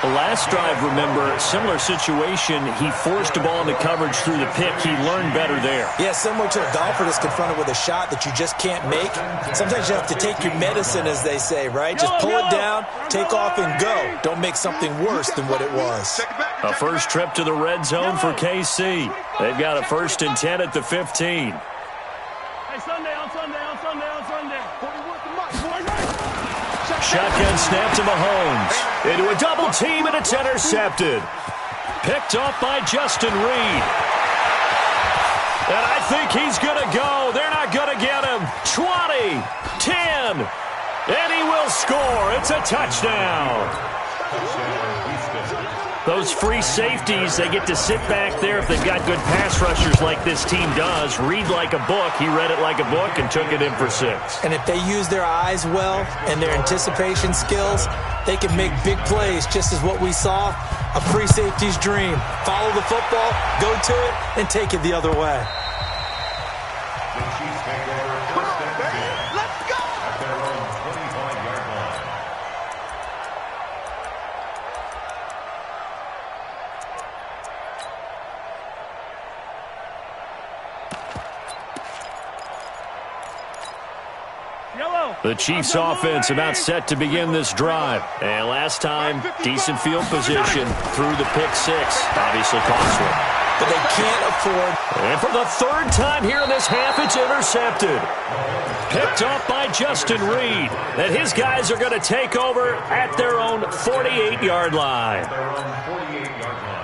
The last drive, remember, similar situation. He forced the ball into coverage through the pick. He learned better there. Yeah, similar to a golfer that's confronted with a shot that you just can't make. Sometimes you have to take your medicine, as they say, right? Just pull it down, take off, and go. Don't make something worse than what it was. A first trip to the red zone for KC. They've got a 1st and 10 at the 15. Shotgun snap to Mahomes. Into a double team, and it's intercepted. Picked off by Justin Reed. And I think he's going to go. They're not going to get him. 20, 10, and he will score. It's a touchdown. Those free safeties, they get to sit back there if they've got good pass rushers like this team does. Read like a book. He read it like a book and took it in for 6. And if they use their eyes well and their anticipation skills, they can make big plays, just as what we saw, a free safety's dream. Follow the football, go to it, and take it the other way. The Chiefs take over 1st and 10. Let's go! At their own 25-yard line. The Chiefs offense about set to begin this drive. And last time, decent field position through the pick 6. Obviously costly. But they can't afford. And for the 3rd time here in this half, it's intercepted. Picked off by Justin Reed. And his guys are going to take over at their own 48-yard line. Their own 48-yard line.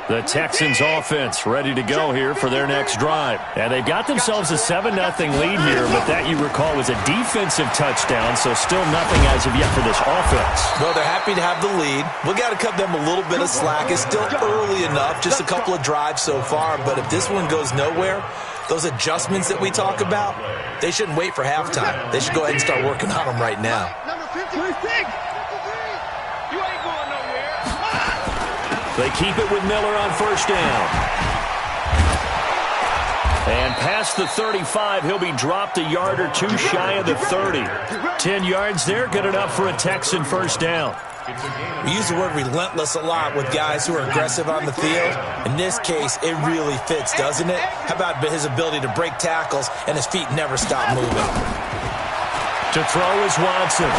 The Texans offense ready to go here for their next drive. And they've got themselves a 7-0 lead here, but that, you recall, was a defensive touchdown, so still nothing as of yet for this offense. Well, they're happy to have the lead. We got to cut them a little bit of slack. It's still early enough, just a couple of drives so far, but if this one goes nowhere, those adjustments that we talk about, they shouldn't wait for halftime. They should go ahead and start working on them right now. Number 56. You ain't going nowhere. They keep it with Miller on 1st down. And past the 35, he'll be dropped a yard or two shy of the 30. 10 yards there, good enough for a Texan 1st down. We use the word relentless a lot with guys who are aggressive on the field. In this case, it really fits, doesn't it? How about his ability to break tackles and his feet never stop moving? To throw is Watson.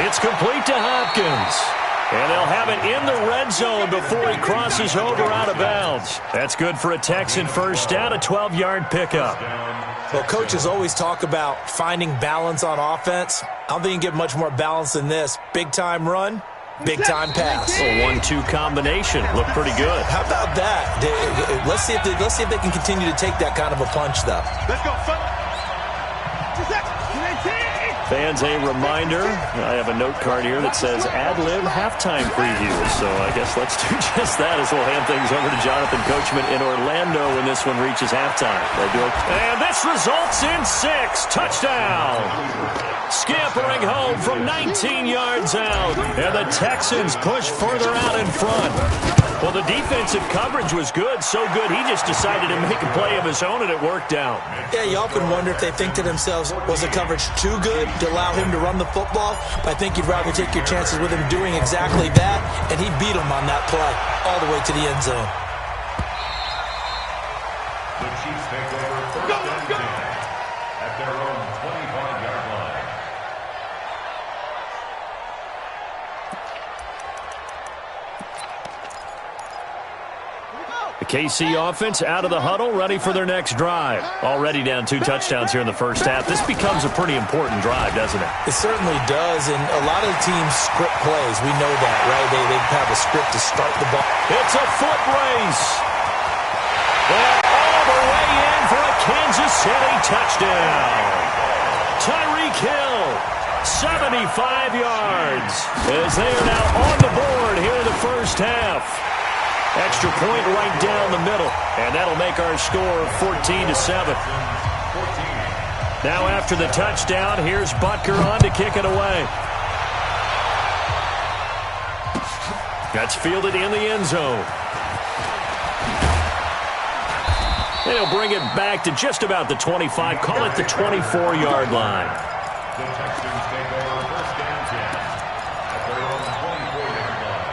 It's complete to Hopkins. And they'll have it in the red zone before he crosses over out of bounds. That's good for a Texan first down, a 12-yard pickup. Well, coaches always talk about finding balance on offense. I don't think you can get much more balance than this. Big-time run, big-time pass. A 1-2 combination. Looked pretty good. How about that? Let's see if they can continue to take that kind of a punch, though. Let's go, son. Fans, a reminder, I have a note card here that says ad-lib halftime preview. So I guess let's do just that as we'll hand things over to Jonathan Coachman in Orlando when this one reaches halftime. And this results in 6. Touchdown! Scampering home from 19 yards out. And the Texans push further out in front. Well, the defensive coverage was good, so good he just decided to make a play of his own, and it worked out. Yeah, you often wonder if they think to themselves, was the coverage too good to allow him to run the football? But I think you'd rather take your chances with him doing exactly that, and he beat him on that play all the way to the end zone. The Chiefs take over first and 10 at their own 25-yard line. The KC offense out of the huddle, ready for their next drive. Already down 2 touchdowns here in the first half. This becomes a pretty important drive, doesn't it? It certainly does, and a lot of teams script plays. We know that, right? They have a script to start the ball. It's a foot race. And all the way in for a Kansas City touchdown. Tyreek Hill, 75 yards, as they are now on the board here in the first half. Extra point right down the middle, and that'll make our score 14-7. Now after the touchdown, here's Butker on to kick it away. That's fielded in the end zone. And he'll bring it back to just about the 25, call it the 24-yard line. The Texans take over first and 10 at their own 24-yard line.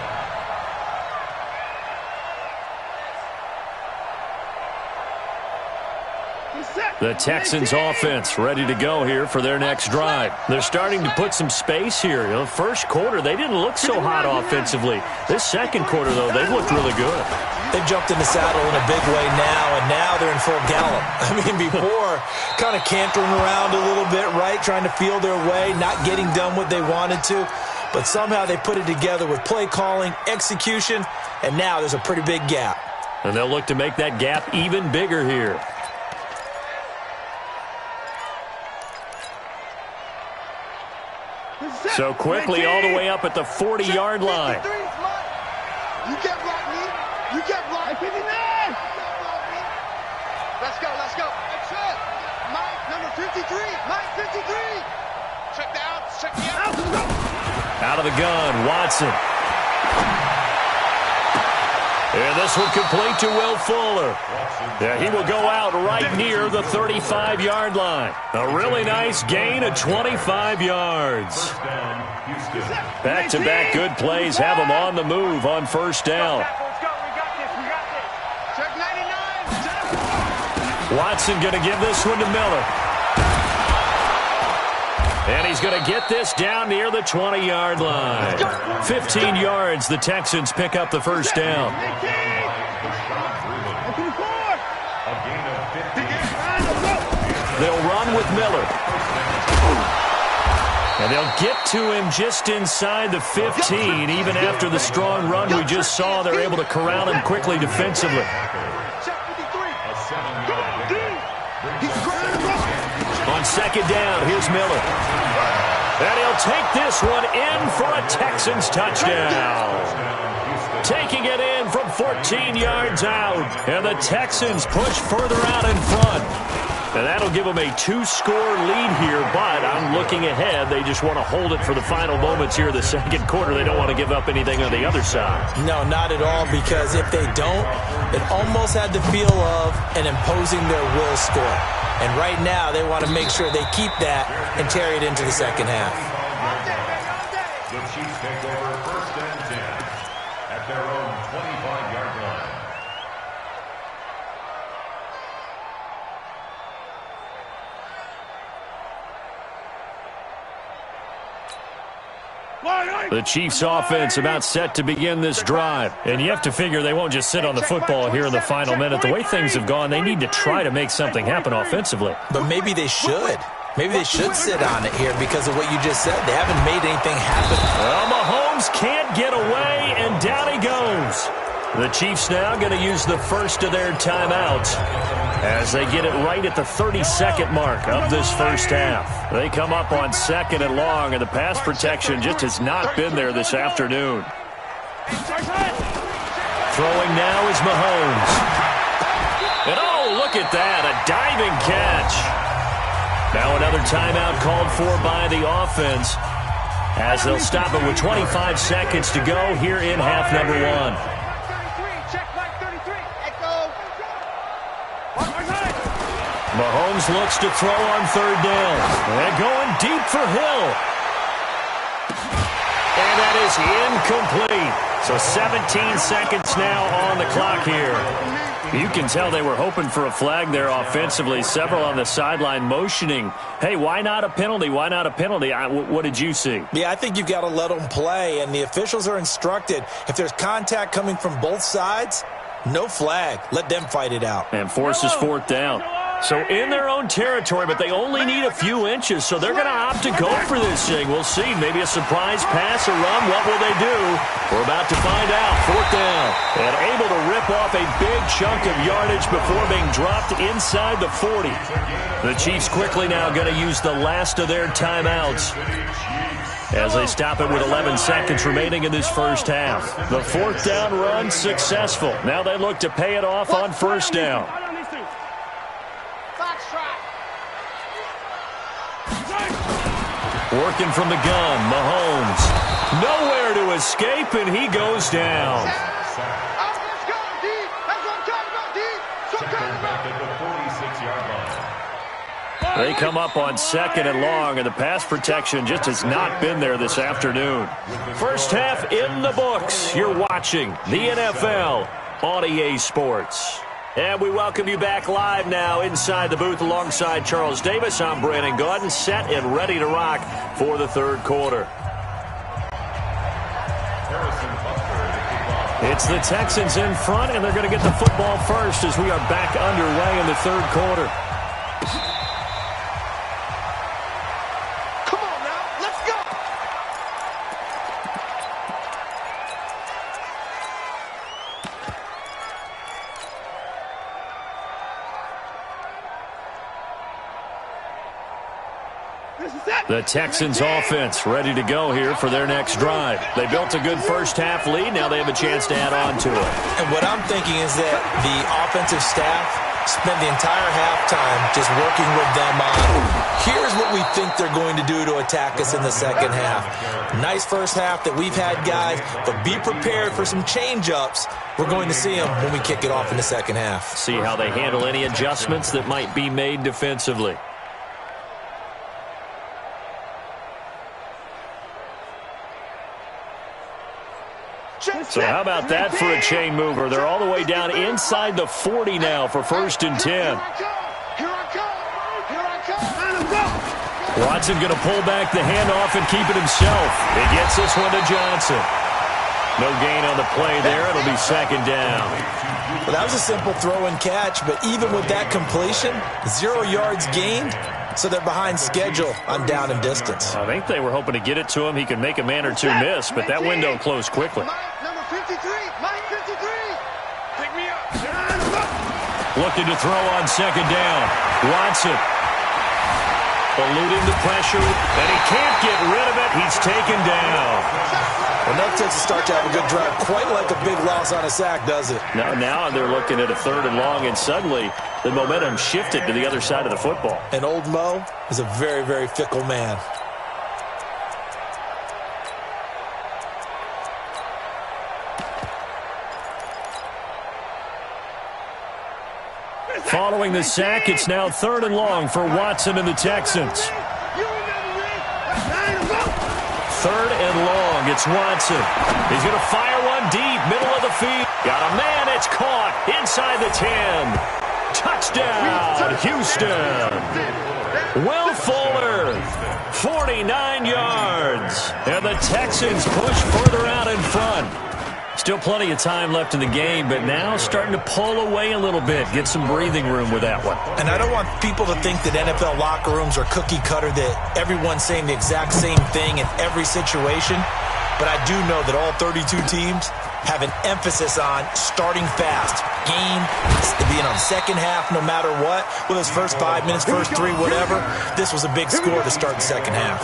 The Texans offense ready to go here for their next drive. They're starting to put some space here. You know, first quarter, they didn't look so hot offensively. This second quarter, though, they've looked really good. They've jumped in the saddle in a big way now, and now they're in full gallop. I mean, before, kind of cantering around a little bit, right, trying to feel their way, not getting done what they wanted to. But somehow they put it together with play calling, execution, and now there's a pretty big gap. And they'll look to make that gap even bigger here. So quickly all the way up at the 40-yard line. You can't block me. You can't block me. 59. Let's go. Let's go. That's it. Mike, number 53. Mike, 53. Check the outs. Check the outs. Out of the gun, Watson. And this one complete to Will Fuller. Yeah, he will go out right near the 35-yard line. A really nice gain of 25 yards. Back-to-back good plays have him on the move on first down. Watson going to give this one to Miller. And he's going to get this down near the 20-yard line. 15 yards, the Texans pick up the first down. They'll run with Miller. And they'll get to him just inside the 15. Even after the strong run we just saw, they're able to corral him quickly defensively. On second down, here's Miller. And he'll take this one in for a Texans touchdown. Taking it in from 14 yards out. And the Texans push further out in front. And that'll give them a 2-score lead here, but I'm looking ahead. They just want to hold it for the final moments here of the second quarter. They don't want to give up anything on the other side. No, not at all, because if they don't, it almost had the feel of an imposing their will score. And right now, they want to make sure they keep that and carry it into the second half. The Chiefs take over 1st and 10 at their own 25-yard line. The Chiefs offense about set to begin this drive. And you have to figure they won't just sit on the football here in the final minute. The way things have gone, they need to try to make something happen offensively. But maybe they should. Maybe they should sit on it here because of what you just said. They haven't made anything happen. Well, Mahomes can't get away, and down he goes. The Chiefs now going to use the first of their timeouts as they get it right at the 30-second mark of this first half. They come up on 2nd and long, and the pass protection just has not been there this afternoon. Throwing now is Mahomes. And oh, look at that, a diving catch. Now another timeout called for by the offense as they'll stop it with 25 seconds to go here in half number 1. Mahomes looks to throw on 3rd down. And going deep for Hill. And that is incomplete. So 17 seconds now on the clock here. You can tell they were hoping for a flag there offensively. Several on the sideline motioning, hey, why not a penalty? Why not a penalty? What did you see? Yeah, I think you've got to let them play, and the officials are instructed. If there's contact coming from both sides, no flag. Let them fight it out. And forces 4th down. So in their own territory, but they only need a few inches, so they're going to opt to go for this thing. We'll see. Maybe a surprise pass or run. What will they do? We're about to find out. 4th down. And able to rip off a big chunk of yardage before being dropped inside the 40. The Chiefs quickly now going to use the last of their timeouts as they stop it with 11 seconds remaining in this first half. The 4th down run successful. Now they look to pay it off on 1st down. Working from the gun, Mahomes. Nowhere to escape, and he goes down. They come up on 2nd and long, and the pass protection just has not been there this afternoon. First half in the books. You're watching the NFL on EA Sports. And we welcome you back live now inside the booth alongside Charles Davis. I'm Brandon Gaudin, set and ready to rock for the 3rd quarter. It's the Texans in front, and they're going to get the football first as we are back underway in the 3rd quarter. Come on now, let's go! The Texans offense ready to go here for their next drive. They built a good first half lead. Now they have a chance to add on to it. And what I'm thinking is that the offensive staff spent the entire halftime just working with them on, here's what we think they're going to do to attack us in the second half. Nice first half that we've had, guys, but be prepared for some change-ups. We're going to see them when we kick it off in the second half. See how they handle any adjustments that might be made defensively. So how about that for a chain mover? They're all the way down inside the 40 now for 1st and 10. Watson going to pull back the handoff and keep it himself. He gets this one to Johnson. No gain on the play there. It'll be 2nd down. Well, that was a simple throw and catch, but even with that completion, 0 yards gained, so they're behind schedule on down and distance. I think they were hoping to get it to him. He could make a man or two miss, but that window closed quickly. Number 53, Mike 53. Pick me up. Looking to throw on 2nd down. Watson eluding the pressure, and he can't get rid of it. He's taken down. Enough takes to start to have a good drive. Quite like a big loss on a sack, does it? Now they're looking at a 3rd and long, and suddenly the momentum shifted to the other side of the football. And old Mo is a very, very fickle man. Following the sack, it's now 3rd and long for Watson and the Texans. 3rd and long. It's Watson. He's going to fire one deep, middle of the field. Got a man. It's caught inside the 10. Touchdown, Houston. Will Fuller, 49 yards. And the Texans push further out in front. Still plenty of time left in the game, but now starting to pull away a little bit, get some breathing room with that one. And I don't want people to think that NFL locker rooms are cookie cutter, that everyone's saying the exact same thing in every situation. But I do know that all 32 teams have an emphasis on starting fast. Game, being on second half no matter what. Whether it's first 5 minutes, first 3, whatever. This was a big score to start the second half.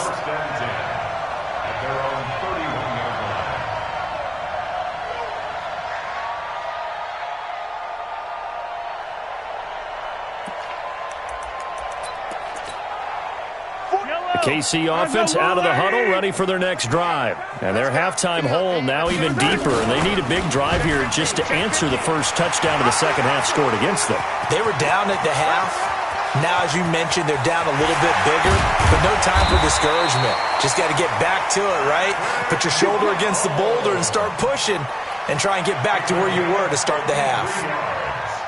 KC offense out of the huddle, ready for their next drive. And their halftime hole now even deeper, and they need a big drive here just to answer the first touchdown of the second half scored against them. They were down at the half. Now, as you mentioned, they're down a little bit bigger, but no time for discouragement. Just got to get back to it, right? Put your shoulder against the boulder and start pushing and try and get back to where you were to start the half.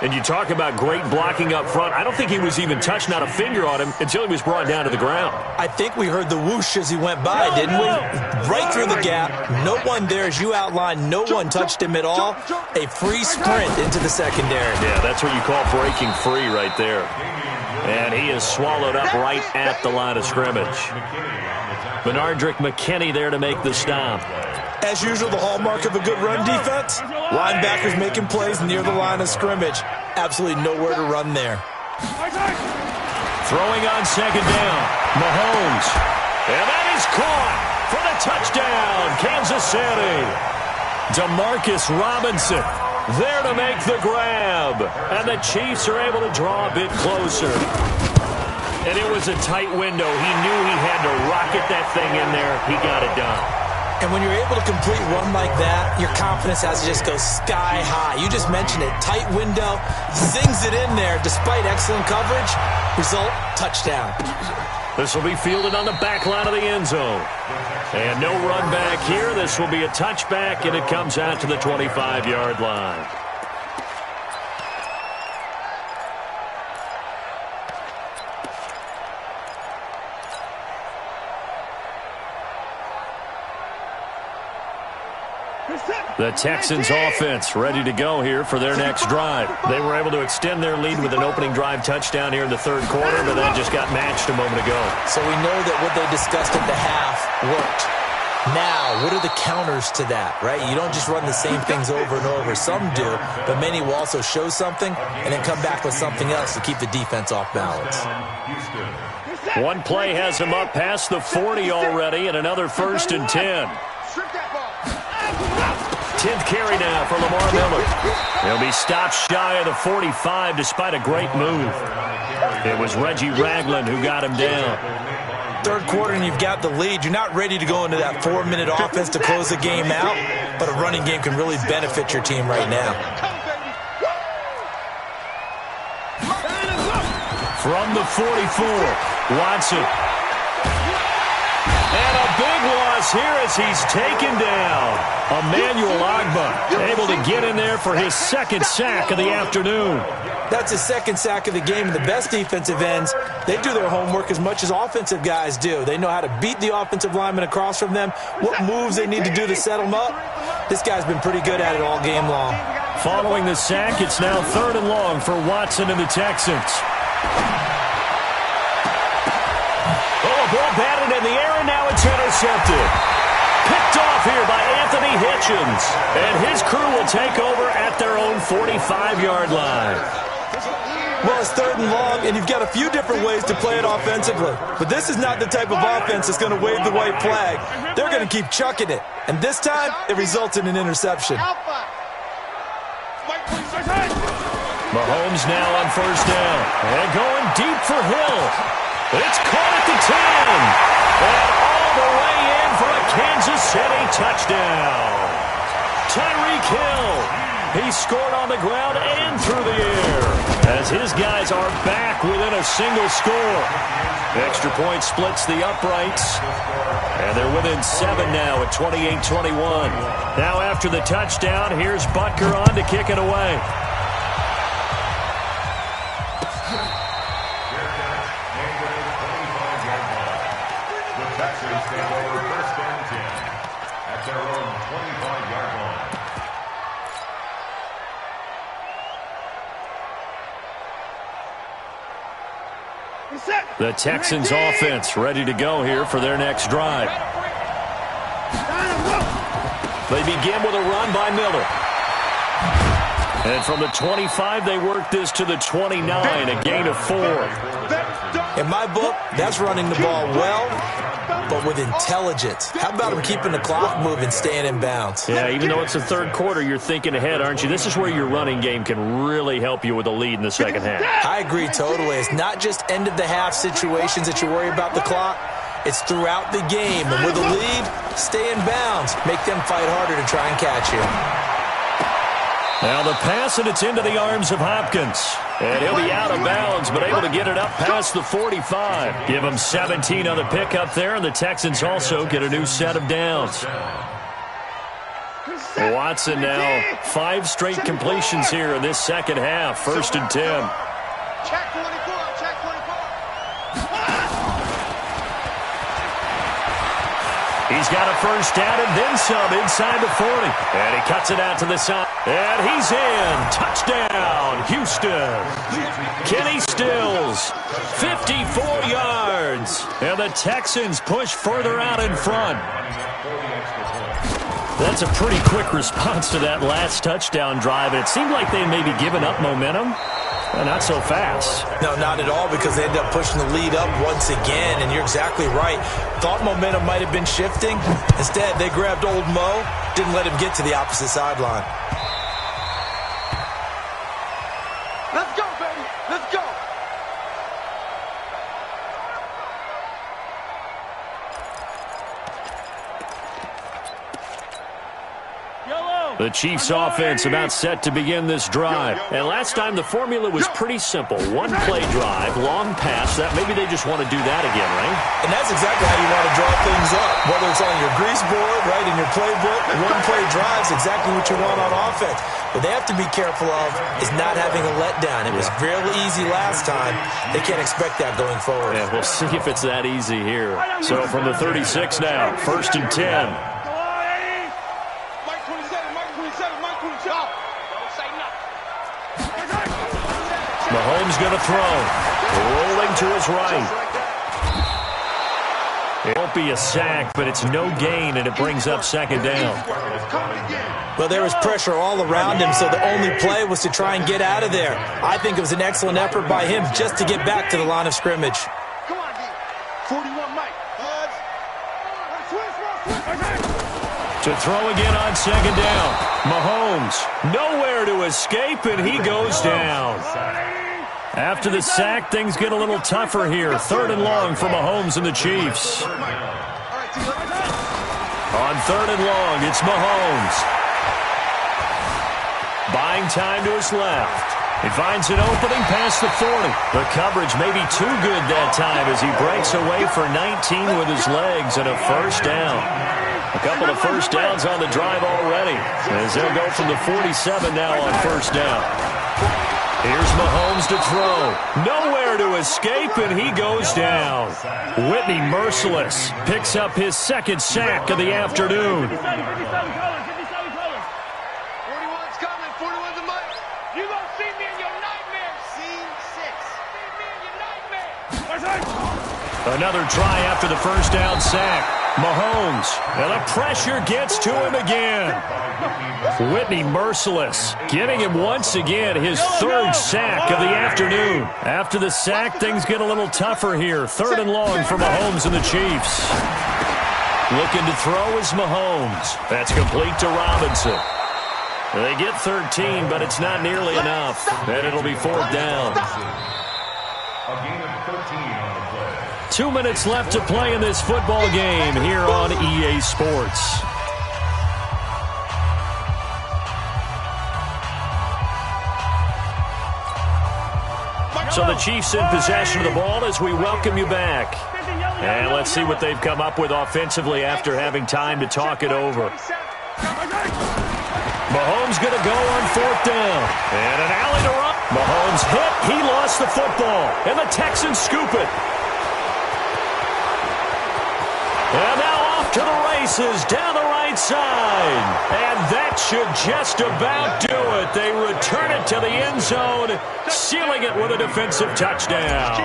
And you talk about great blocking up front. I don't think he was even touched, not a finger on him, until he was brought down to the ground. I think we heard the whoosh as he went by, didn't we? Right through the gap. No one there, as you outlined. No one touched him at all. A free sprint into the secondary. Yeah, that's what you call breaking free right there. And he is swallowed up right at the line of scrimmage. Benardrick McKinney there to make the stop. As usual, the hallmark of a good run defense, linebackers making plays near the line of scrimmage. Absolutely nowhere to run there. Throwing on second down, Mahomes. And that is caught for the touchdown, Kansas City. Demarcus Robinson there to make the grab. And the Chiefs are able to draw a bit closer. And it was a tight window. He knew he had to rocket that thing in there. He got it done. And when you're able to complete one like that, your confidence has to just go sky high. You just mentioned it. Tight window, zings it in there despite excellent coverage. Result, touchdown. This will be fielded on the back line of the end zone. And no run back here. This will be a touchback, and it comes out to the 25-yard line. The Texans offense ready to go here for their next drive. They were able to extend their lead with an opening drive touchdown here in the third quarter, but that just got matched a moment ago. So we know that what they discussed at the half worked. Now, what are the counters to that, right? You don't just run the same things over and over. Some do, but many will also show something and then come back with something else to keep the defense off balance. One play has him up past the 40 already, and another 1st and 10. 10th carry now for Lamar Miller. He'll be stopped shy of the 45 despite a great move. It was Reggie Ragland who got him down. Third quarter and you've got the lead. You're not ready to go into that 4-minute offense to close the game out, but a running game can really benefit your team right now. From the 44, Watson. And a big loss here as he's taken down. Emmanuel Ogbah able to get in there for his second sack of the afternoon. That's his second sack of the game. And the best defensive ends, they do their homework as much as offensive guys do. They know how to beat the offensive lineman across from them, what moves they need to do to set them up. This guy's been pretty good at it all game long. Following the sack, it's now 3rd and long for Watson and the Texans. Ball batted in the air, and now it's intercepted. Picked off here by Anthony Hitchens. And his crew will take over at their own 45-yard line. Well, it's 3rd and long, and you've got a few different ways to play it offensively. But this is not the type of offense that's going to wave the white flag. They're going to keep chucking it. And this time, it results in an interception. Mahomes now on 1st down. And going deep for Hill. It's caught at the 10. And all the way in for a Kansas City touchdown. Tyreek Hill. He scored on the ground and through the air. as his guys are back within a single score. Extra point splits the uprights, and they're within 7 now at 28-21. Now after the touchdown, here's Butker on to kick it away. The Texans take over first and 10 at their own 25-yard line. The Texans offense ready to go here for their next drive. They begin with a run by Miller. And from the 25, they work this to the 29, a gain of 4. In my book, that's running the ball well, but with intelligence. How about him keeping the clock moving, staying in bounds? Yeah, even though it's the third quarter, you're thinking ahead, aren't you? This is where your running game can really help you with a lead in the second half. I agree totally. It's not just end-of-the-half situations that you worry about the clock. It's throughout the game. And with a lead, stay in bounds. Make them fight harder to try and catch you. Now the pass, and it's into the arms of Hopkins. And he'll be out of bounds, but able to get it up past the 45. Give him 17 on the pickup there, and the Texans also get a new set of downs. Watson now 5 straight completions here in this second half. 1st and 10. Check 24, check 24. He's got a first down and then some inside the 40. And he cuts it out to the side. And he's in. Touchdown, Houston. Kenny Stills, 54 yards. And the Texans push further out in front. That's a pretty quick response to that last touchdown drive. And it seemed like they may be giving up momentum. Not so fast. No, not at all, because they end up pushing the lead up once again, and you're exactly right. Thought momentum might have been shifting. Instead, they grabbed old Mo, didn't let him get to the opposite sideline. Let's go, baby. Let's go. The Chiefs offense about set to begin this drive. And last time the formula was pretty simple. One play drive, long pass. That maybe they just want to do that again, right? And that's exactly how you want to draw things up. Whether it's on your grease board, right, in your playbook, one play drive is exactly what you want on offense. What they have to be careful of is not having a letdown. It was real easy last time. They can't expect that going forward. Yeah, we'll see if it's that easy here. So from the 36 now, 1st and 10. Mahomes going to throw. Rolling to his right. It won't be a sack, but it's no gain, and it brings up 2nd down. Well, there was pressure all around him, so the only play was to try and get out of there. I think it was an excellent effort by him just to get back to the line of scrimmage. Come on, D. 41, Mike. To throw again on 2nd down. Mahomes, nowhere to escape, and he goes down. After the sack, things get a little tougher here. 3rd and long for Mahomes and the Chiefs. On 3rd and long, it's Mahomes. Buying time to his left. He finds an opening past the 40. The coverage may be too good that time as he breaks away for 19 with his legs and a 1st down. A couple of 1st downs on the drive already, as they'll go from the 47 now on 1st down. Here's Mahomes to throw. Nowhere to escape, and he goes down. Whitney Merciless picks up his 2nd sack of the afternoon. 41's coming. 41's a Mike. You gonna see me in your nightmare. Scene 6. See me in your nightmare. Another try after the 1st down sack. Mahomes, and the pressure gets to him again. Whitney Merciless giving him once again his 3rd sack of the afternoon. After the sack, things get a little tougher here. 3rd and long for Mahomes and the Chiefs. Looking to throw is Mahomes. That's complete to Robinson. They get 13, but it's not nearly enough. And it'll be 4th down. A gain of 13 on the play. 2 minutes left to play in this football game here on EA Sports. So the Chiefs in possession of the ball as we welcome you back. And let's see what they've come up with offensively after having time to talk it over. Mahomes going to go on 4th down. And an alley to run. Mahomes hit. He lost the football. And the Texans scoop it. And now off to the races down the right side. And that should just about do it. They return it to the end zone, sealing it with a defensive touchdown.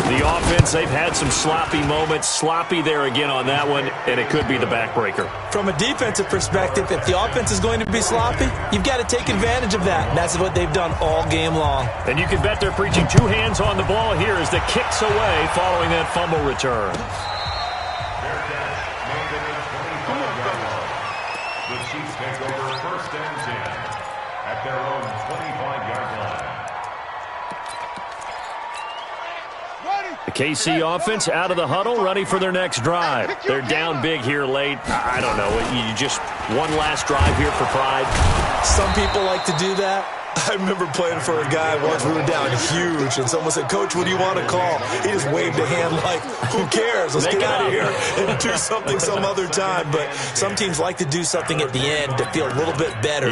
The offense, they've had some sloppy moments. Sloppy there again on that one, and it could be the backbreaker. From a defensive perspective, if the offense is going to be sloppy, you've got to take advantage of that. And that's what they've done all game long. And you can bet they're preaching 2 hands on the ball here as the kick's away following that fumble return. The Chiefs take over 1st and 10 at their own 25-yard line. The KC offense out of the huddle, ready for their next drive. They're down big here late. I don't know. You just one last drive here for pride. Some people like to do that. I remember playing for a guy once. We were down huge, and someone said, "Coach, what do you want to call?" He just waved a hand like, "Who cares? Let's get out of here and do something some other time." But some teams like to do something at the end to feel a little bit better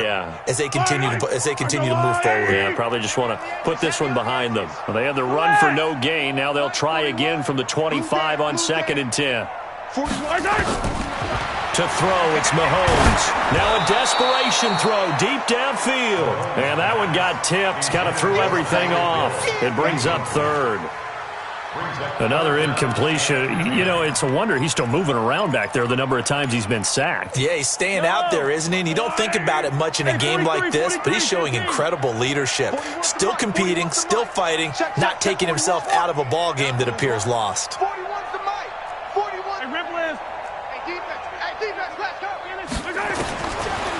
as they continue to move forward. Yeah, probably just want to put this one behind them. Well, they had the run for no gain. Now they'll try again from the 25 on 2nd and 10. To throw, it's Mahomes. Now a desperation throw deep downfield. And that one got tipped, kind of threw everything off. It brings up 3rd. Another incompletion. You know, it's a wonder he's still moving around back there the number of times he's been sacked. Yeah, he's staying out there, isn't he? And you don't think about it much in a game like this, but he's showing incredible leadership. Still competing, still fighting, not taking himself out of a ball game that appears lost.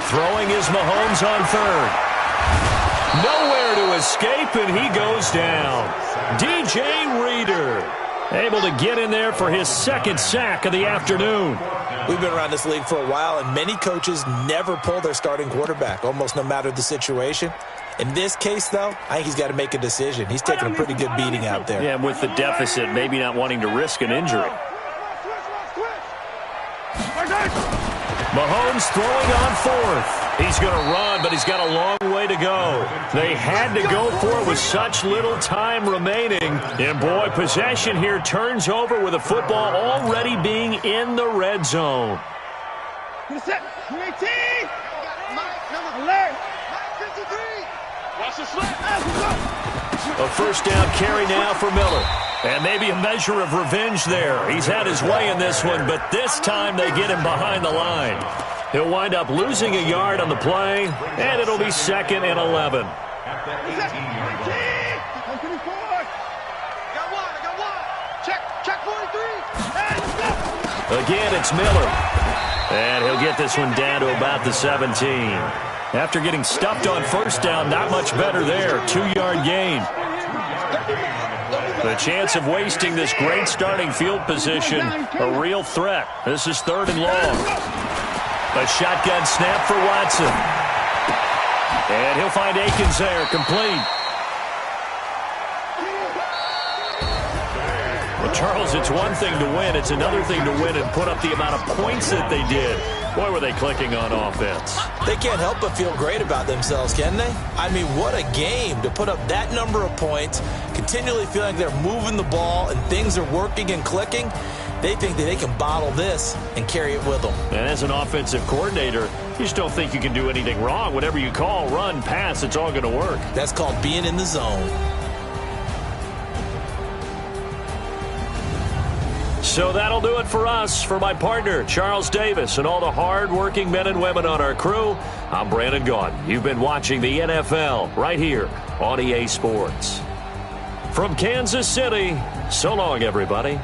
Throwing is Mahomes on 3rd. Nowhere to escape, and he goes down. DJ Reader able to get in there for his 2nd sack of the afternoon. We've been around this league for a while, and many coaches never pull their starting quarterback, almost no matter the situation. In this case, though, I think he's got to make a decision. He's taking a pretty good beating out there. Yeah, with the deficit, maybe not wanting to risk an injury. Mahomes throwing on 4th. He's going to run, but he's got a long way to go. They had to go for it with such little time remaining. And, boy, possession here turns over with the football already being in the red zone. Watch the slip. A 1st down carry now for Miller. And maybe a measure of revenge there. He's had his way in this one, but this time they get him behind the line. He'll wind up losing a yard on the play, and it'll be 2nd and 11. Again, it's Miller. And he'll get this one down to about the 17. After getting stuffed on 1st down, not much better there. 2-yard gain. The chance of wasting this great starting field position, a real threat. This is 3rd and long. A shotgun snap for Watson. And he'll find Akins there, complete. Well, Charles, it's one thing to win. It's another thing to win and put up the amount of points that they did. Boy, were they clicking on offense. They can't help but feel great about themselves, can they? I mean, what a game to put up that number of points, continually feeling they're moving the ball and things are working and clicking. They think that they can bottle this and carry it with them. And as an offensive coordinator, you just don't think you can do anything wrong. Whatever you call, run, pass, it's all going to work. That's called being in the zone. So that'll do it for us. For my partner, Charles Davis, and all the hard-working men and women on our crew, I'm Brandon Gaudin. You've been watching the NFL right here on EA Sports. From Kansas City, so long, everybody.